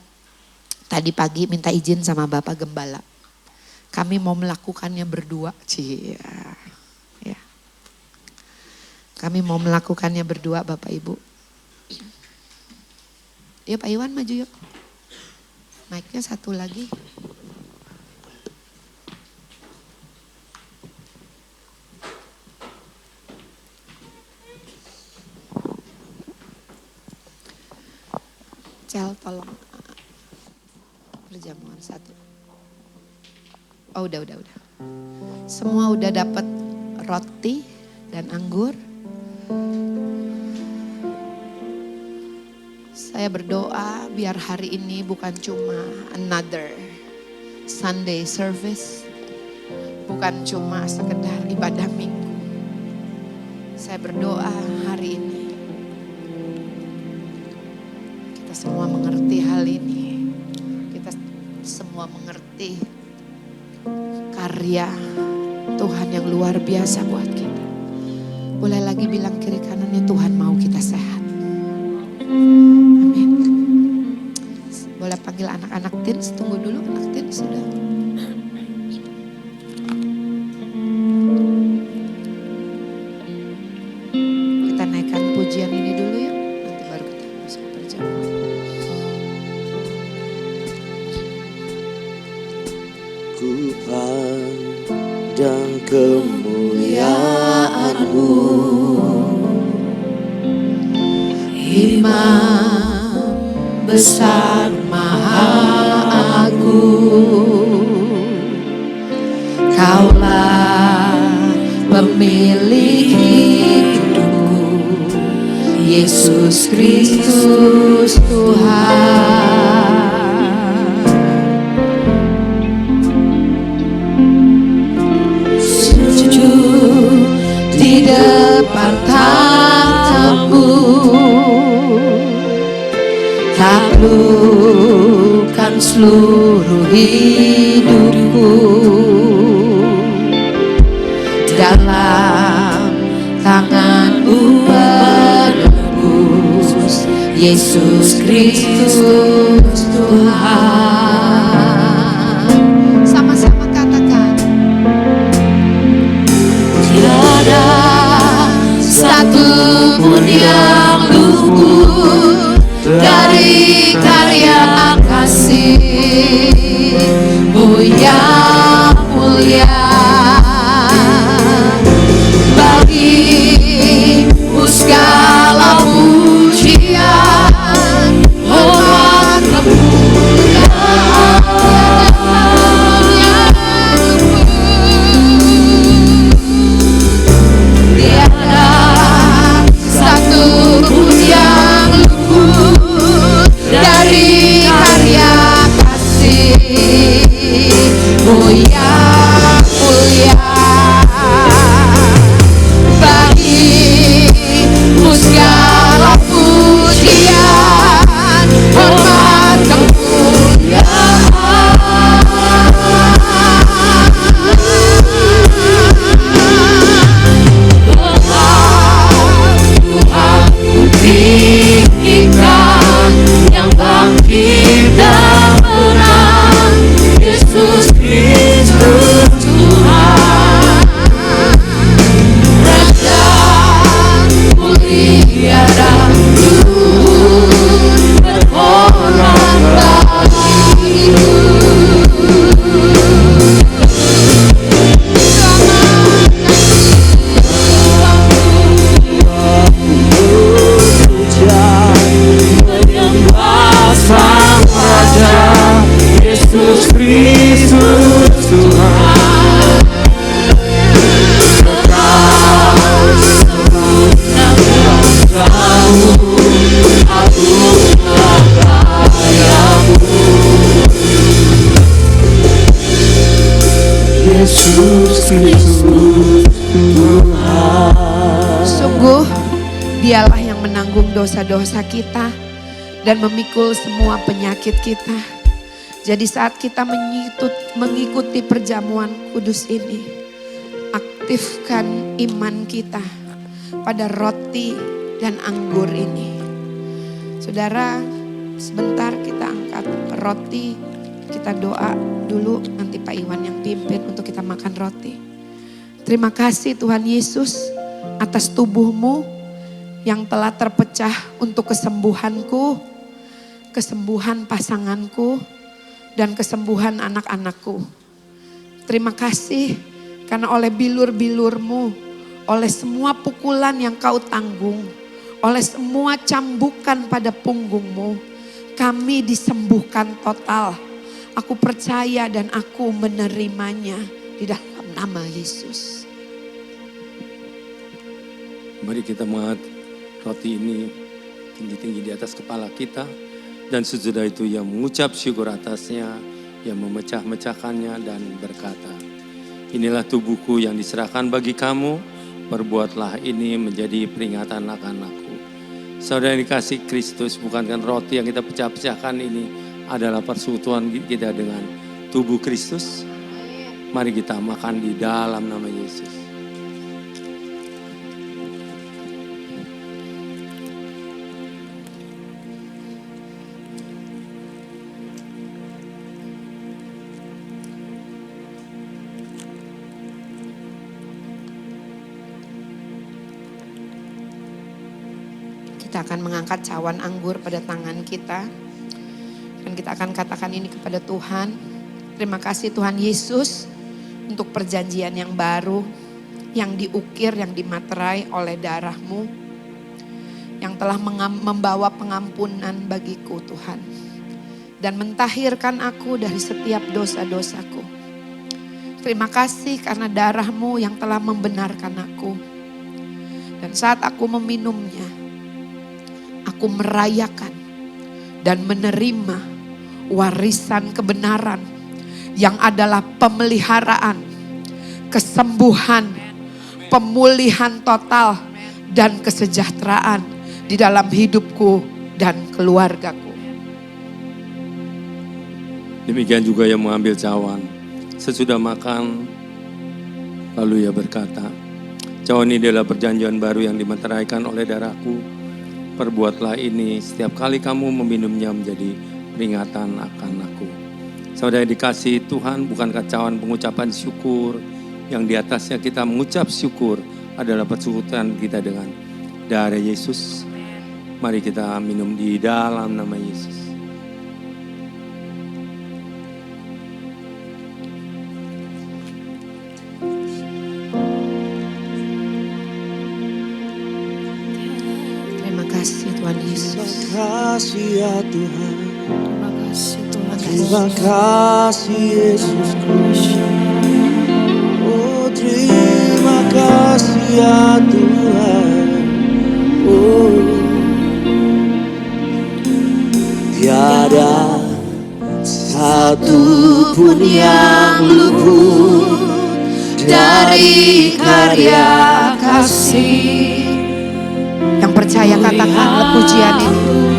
Speaker 6: Tadi pagi minta izin sama Bapak Gembala. Kami mau melakukannya berdua. Ya. Kami mau melakukannya berdua Bapak Ibu. Yuk Pak Iwan maju yuk. Mic-nya satu lagi. Cel tolong perjamuan satu. Oh udah. Semua udah dapat roti dan anggur. Saya berdoa biar hari ini bukan cuma another Sunday service. Bukan cuma sekedar ibadah minggu. Saya berdoa hari ini kita semua mengerti hal ini. Kita semua mengerti karya Tuhan yang luar biasa buat kita. Boleh lagi bilang kiri kanannya, Tuhan mau kita sehat. Amin. Boleh panggil anak-anak teens, tunggu dulu anak teens sudah. Kita naikkan pujian ini dulu ya, nanti baru kita masuk ke perjamuan.
Speaker 3: Ku pandang kemuliaan-Mu, Imam besar maha agung. Kaulah pemilik hidupku, Yesus Kristus Tuhan. Di depan tahta-Mu, taklukkan seluruh hidupku. Dalam tangan-Mu menebus, Yesus Kristus Tuhan. Sama-sama katakan. Tiada satu pun yang luput dari karya kasih-Mu yang mulia. Bagi-Mu segala pujian, hormat, kemuliaan. Tiada satu pun yang luput dari karya kasih-Mu yang mulia. Bagi-Mu segala pujian, hormat, kemuliaan. Tuhan tinggikan yang bangkit dan menang, Yesus Kristus Tuhan. Yesus Kristus Tuhan.
Speaker 6: Sungguh Dialah yang menanggung dosa-dosa kita dan memikul semua penyakit kita. Jadi saat kita mengikuti perjamuan kudus ini, aktifkan iman kita pada roti dan anggur ini. Saudara, sebentar kita angkat roti, kita doa dulu, nanti Pak Iwan yang pimpin untuk kita makan roti. Terima kasih Tuhan Yesus atas tubuh-Mu yang telah terpecah untuk kesembuhanku, kesembuhan pasanganku, dan kesembuhan anak-anakku. Terima kasih karena oleh bilur-bilur-Mu, oleh semua pukulan yang Kau tanggung, oleh semua cambukan pada punggung-Mu, kami disembuhkan total. Aku percaya dan aku menerimanya di dalam nama Yesus.
Speaker 8: Mari kita mengangkat roti ini tinggi-tinggi di atas kepala kita. Dan sesudah itu ia mengucap syukur atasnya, ia memecah-mecahkannya dan berkata, inilah tubuhku yang diserahkan bagi kamu, perbuatlah ini menjadi peringatan akan aku. Saudara yang dikasih Kristus, bukankah roti yang kita pecah-pecahkan ini adalah persekutuan kita dengan tubuh Kristus? Mari kita makan di dalam nama Yesus.
Speaker 6: Kita akan mengangkat cawan anggur pada tangan kita. Dan kita akan katakan ini kepada Tuhan. Terima kasih Tuhan Yesus untuk perjanjian yang baru. Yang diukir, yang dimaterai oleh darah-Mu. Yang telah membawa pengampunan bagiku Tuhan. Dan mentahirkan aku dari setiap dosa-dosaku. Terima kasih karena darah-Mu yang telah membenarkan aku. Dan saat aku meminumnya, aku merayakan dan menerima warisan kebenaran yang adalah pemeliharaan, kesembuhan, pemulihan total, dan kesejahteraan di dalam hidupku dan keluargaku.
Speaker 8: Demikian juga yang mengambil cawan. Sesudah makan, lalu ia berkata, cawan ini adalah perjanjian baru yang dimeteraikan oleh darahku. Perbuatlah ini setiap kali kamu meminumnya menjadi peringatan akan aku. Saudara dikasih Tuhan, bukankah cawan pengucapan syukur yang di atasnya kita mengucap syukur adalah persekutuan kita dengan darah Yesus. Mari kita minum di dalam nama Yesus.
Speaker 6: Terima kasih Tuhan Yesus.
Speaker 3: Terima kasih ya Tuhan.
Speaker 6: Terima kasih Tuhan.
Speaker 3: Terima kasih Yesus. Oh terima kasih ya Tuhan. Oh tiada satu pun yang luput dari karya kasih.
Speaker 6: Yang percaya katakanlah pujian ini.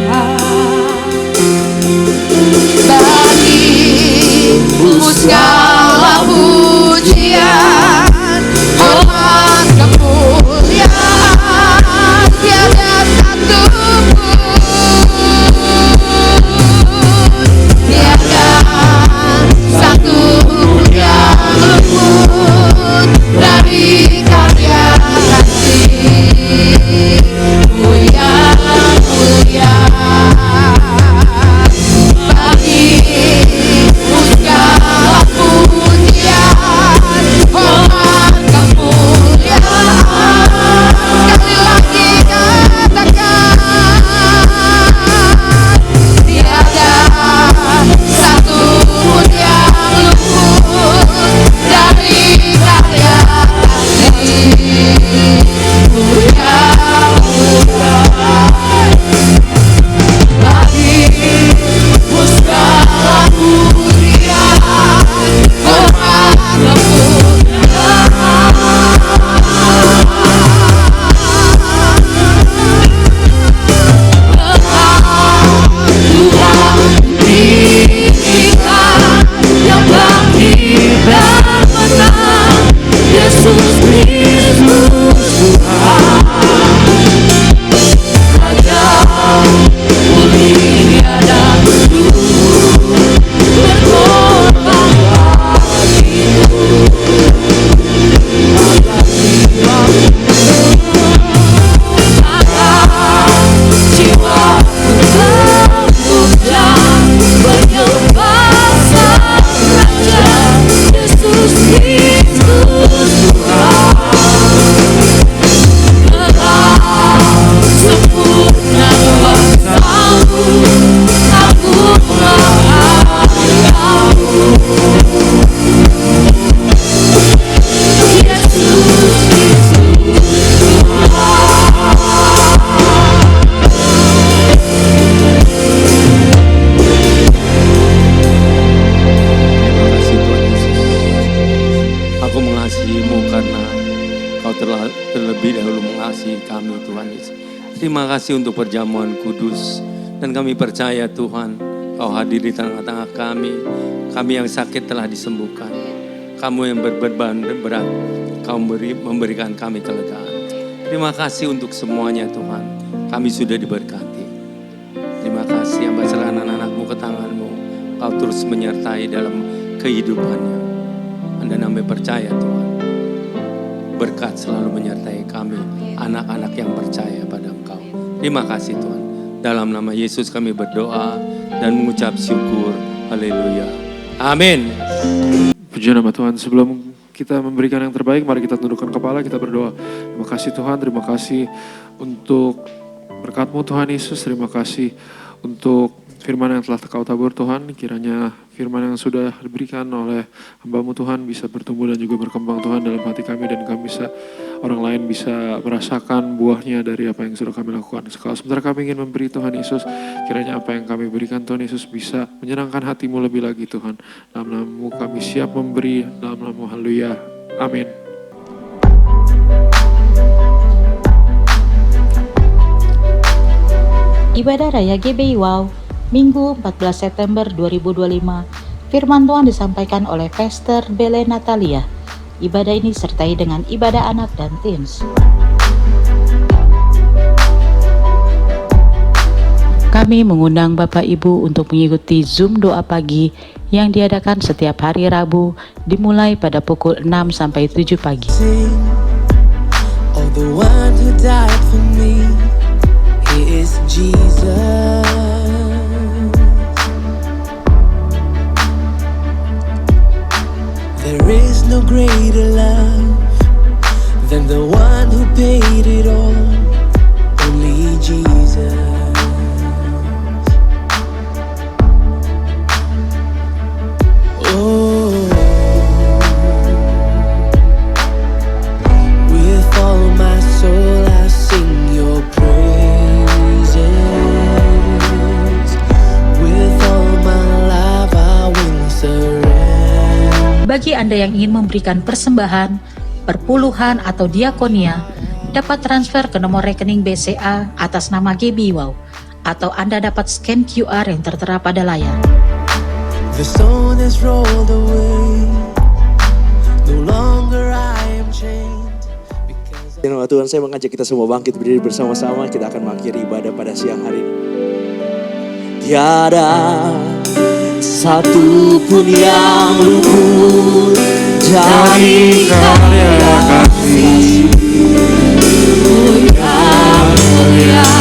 Speaker 6: Bagimu segala pujian, hormat kemuliaan, tiada satu pun, tiada satu pun yang luput dari karya kasih. Mulia, mulia, bagimu segala pujian.
Speaker 8: karena Kau telah terlebih dahulu mengasihi kami Tuhan Yesus. Terima kasih untuk perjamuan kudus. Dan kami percaya Tuhan, Kau hadir di tengah-tengah kami. Kami yang sakit telah disembuhkan. Kamu yang berbeban berat, Kau memberikan kami kelegaan. Terima kasih untuk semuanya Tuhan. Kami sudah diberkati. Terima kasih, hamba serahkan anak-anakmu ke tangan-Mu. Kau terus menyertai dalam kehidupannya. Dan kami percaya Tuhan, berkat selalu menyertai kami, anak-anak yang percaya pada Engkau. Terima kasih Tuhan. Dalam nama Yesus kami berdoa dan mengucap syukur. Haleluya. Amin.
Speaker 9: Puji nama Tuhan. Sebelum kita memberikan yang terbaik, mari kita tundukkan kepala, kita berdoa. Terima kasih Tuhan, terima kasih untuk berkat-Mu Tuhan Yesus. Terima kasih untuk firman yang telah Kau tabur Tuhan. Kiranya firman yang sudah diberikan oleh hamba-Mu Tuhan bisa bertumbuh dan juga berkembang Tuhan dalam hati kami, dan kami bisa, orang lain bisa merasakan buahnya dari apa yang sudah kami lakukan. Sementara kami ingin memberi Tuhan Yesus, kiranya apa yang kami berikan Tuhan Yesus bisa menyenangkan hati-Mu lebih lagi Tuhan. Dalam nama-Mu kami siap memberi, dalam nama-Mu, haleluya, amin.
Speaker 1: Ibadah Raya GBI Wow, Minggu 14 September 2025, firman Tuhan disampaikan oleh Pastor Bele Natalia. Ibadah ini disertai dengan ibadah anak dan teens. Kami mengundang Bapak Ibu untuk mengikuti Zoom doa pagi yang diadakan setiap hari Rabu dimulai pada pukul 6 sampai 7 pagi.
Speaker 3: Oh, the one who died for me, He is Jesus. There is no greater love than the one who paid it all, only Jesus. Oh, with all my soul I sing your praises. With all my life I will surrender.
Speaker 1: Bagi Anda yang ingin memberikan persembahan, perpuluhan atau diakonia, dapat transfer ke nomor rekening BCA atas nama GBI Wow, atau Anda dapat scan QR yang tertera pada layar.
Speaker 3: The stone has rolled away. No longer I am chained. Dengan Tuhan, saya mengajak kita semua bangkit berdiri bersama-sama. Kita akan mengakhiri ibadah pada siang hari ini. Tiada satu pun yang luput dari karya kasih. Mulia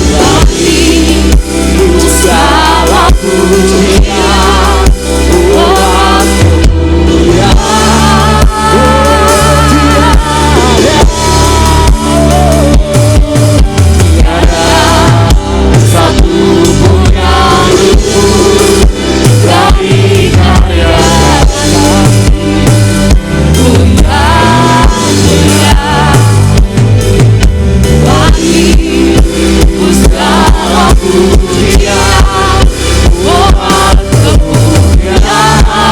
Speaker 3: bagimu segala pujian, buat kemuliaan. Tiada satu pun yang luput dari karya kasih. Mulia bagimu segala pujian, buat kemuliaan.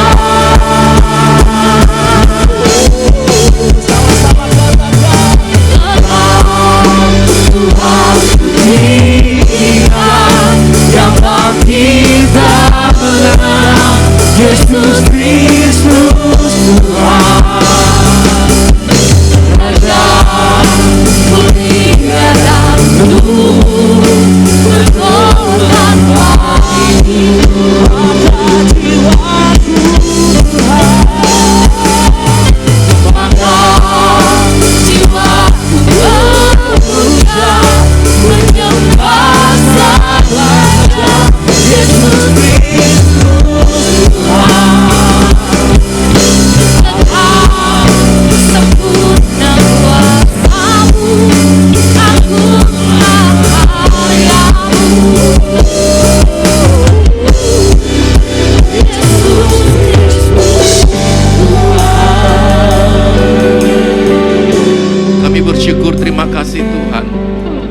Speaker 3: Sama-sama katakan, Tuhan Tuhan yang kita menang, Yesus Kristus Tuhan, Raja mulia dan penuh pertolongan bagimu, maka jiwaku Tuhan, maka jiwaku memuja, menyembah Sang Raja, Yesus Kristus Tuhan. Engkau sempurna kuasa-Mu, agunglah karya-Mu. Yesus Kristus Tuhan.
Speaker 2: Kami bersyukur, terima kasih Tuhan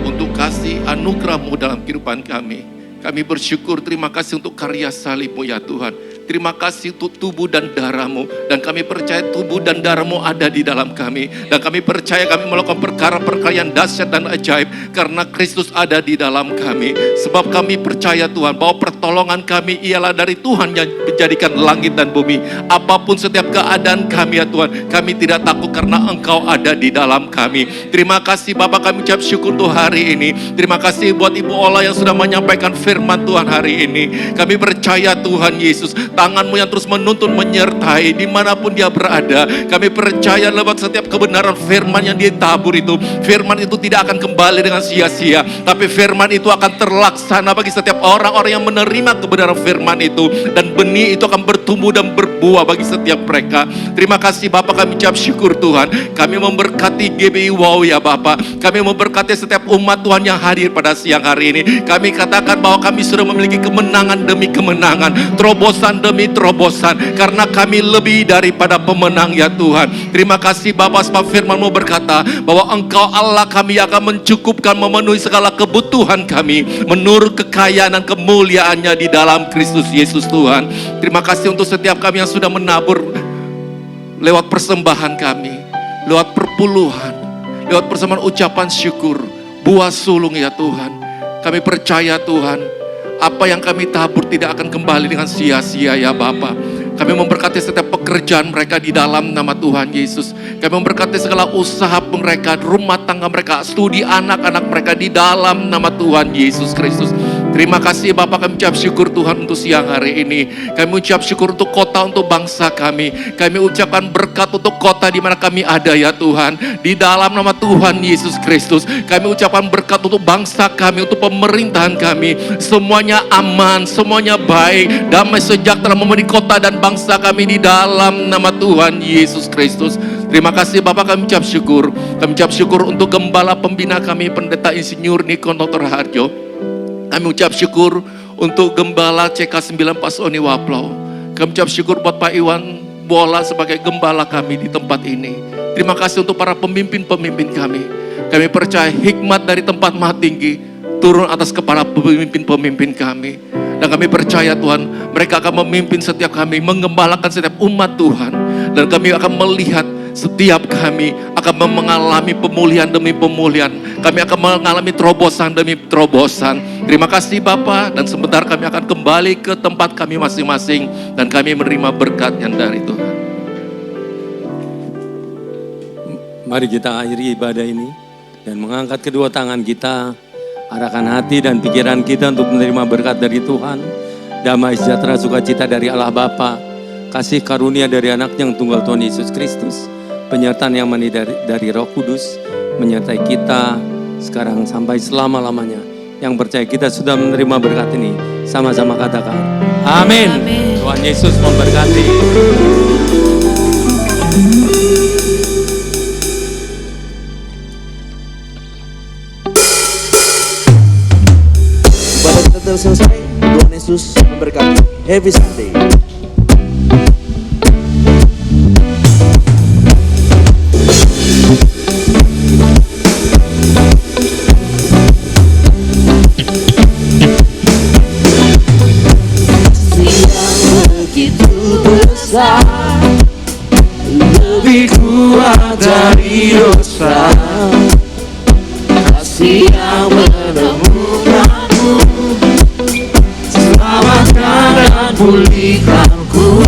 Speaker 2: untuk kasih anugerah-Mu dalam kehidupan kami. Kami bersyukur, terima kasih untuk karya salib-Mu ya Tuhan. Terima kasih untuk tubuh dan darah-Mu. Dan kami percaya tubuh dan darah-Mu ada di dalam kami. Dan kami percaya kami melakukan perkara-perkara yang dahsyat dan ajaib karena Kristus ada di dalam kami. Sebab kami percaya Tuhan bahwa pertolongan kami ialah dari Tuhan yang menjadikan langit dan bumi. Apapun setiap keadaan kami ya Tuhan, kami tidak takut karena Engkau ada di dalam kami. Terima kasih Bapak, kami ucap syukur untuk hari ini. Terima kasih buat Ibu Ola yang sudah menyampaikan firman Tuhan hari ini. Kami percaya Tuhan Yesus, tangan-Mu yang terus menuntun menyertai dimanapun dia berada. Kami percaya lewat setiap kebenaran firman yang dia tabur itu, firman itu tidak akan kembali dengan sia-sia, tapi firman itu akan terlaksana bagi setiap orang-orang yang menerima kebenaran firman itu, dan benih itu akan bertumbuh dan berbuah bagi setiap mereka. Terima kasih Bapak, kami ucap syukur Tuhan. Kami memberkati GBI Wow ya Bapak. Kami memberkati setiap umat Tuhan yang hadir pada siang hari ini. Kami katakan bahwa kami sudah memiliki kemenangan demi kemenangan, terobosan demi terobosan, karena kami lebih daripada pemenang ya Tuhan. Terima kasih Bapak, sebab firman-Mu berkata bahwa Engkau Allah kami akan mencukupkan, memenuhi segala kebutuhan kami menurut kekayaan dan kemuliaan-Nya di dalam Kristus Yesus Tuhan. Terima kasih untuk setiap kami yang sudah menabur lewat persembahan kami, lewat perpuluhan, lewat persembahan ucapan syukur, buah sulung ya Tuhan. Kami percaya Tuhan, apa yang kami tabur tidak akan kembali dengan sia-sia ya Bapa. Kami memberkati setiap pekerjaan mereka di dalam nama Tuhan Yesus. Kami memberkati segala usaha mereka, rumah tangga mereka, studi anak-anak mereka di dalam nama Tuhan Yesus Kristus. Terima kasih Bapak, kami ucap syukur Tuhan untuk siang hari ini. Kami ucap syukur untuk kota, untuk bangsa kami. Kami ucapkan berkat untuk kota di mana kami ada ya Tuhan. Di dalam nama Tuhan Yesus Kristus. Kami ucapkan berkat untuk bangsa kami, untuk pemerintahan kami. Semuanya aman, semuanya baik, damai sejahtera memenuhi kota dan bangsa kami di dalam nama Tuhan Yesus Kristus. Terima kasih Bapak, kami ucap syukur. Kami ucap syukur untuk gembala pembina kami, Pendeta Insinyur Nikon Dr. Harjo. Kami ucap syukur untuk Gembala CK9 Pasoni Waplau. Kami ucap syukur buat Pak Iwan Bola sebagai gembala kami di tempat ini. Terima kasih untuk para pemimpin-pemimpin kami. Kami percaya hikmat dari tempat maha tinggi turun atas kepala pemimpin-pemimpin kami. Dan kami percaya Tuhan, mereka akan memimpin setiap kami, menggembalakan setiap umat Tuhan. Dan kami akan melihat setiap kami akan mengalami pemulihan demi pemulihan. Kami akan mengalami terobosan demi terobosan. Terima kasih Bapak, dan sebentar kami akan kembali ke tempat kami masing-masing, dan kami menerima berkat yang dari Tuhan.
Speaker 8: Mari kita akhiri ibadah ini dan mengangkat kedua tangan kita, arahkan hati dan pikiran kita untuk menerima berkat dari Tuhan. Damai sejahtera sukacita dari Allah Bapa, kasih karunia dari Anak yang tunggal Tuhan Yesus Kristus, penyertaan yang mani dari Roh Kudus menyertai kita sekarang sampai selama-lamanya. Yang percaya kita sudah menerima berkat ini, sama-sama katakan amin. Tuhan Yesus memberkati.
Speaker 3: Ibadah kita telah selesai. Tuhan Yesus memberkati. Happy Sunday.
Speaker 4: Lebih kuat dari dosa, kasih yang menemukanku, selamatkan dan pulihkanku.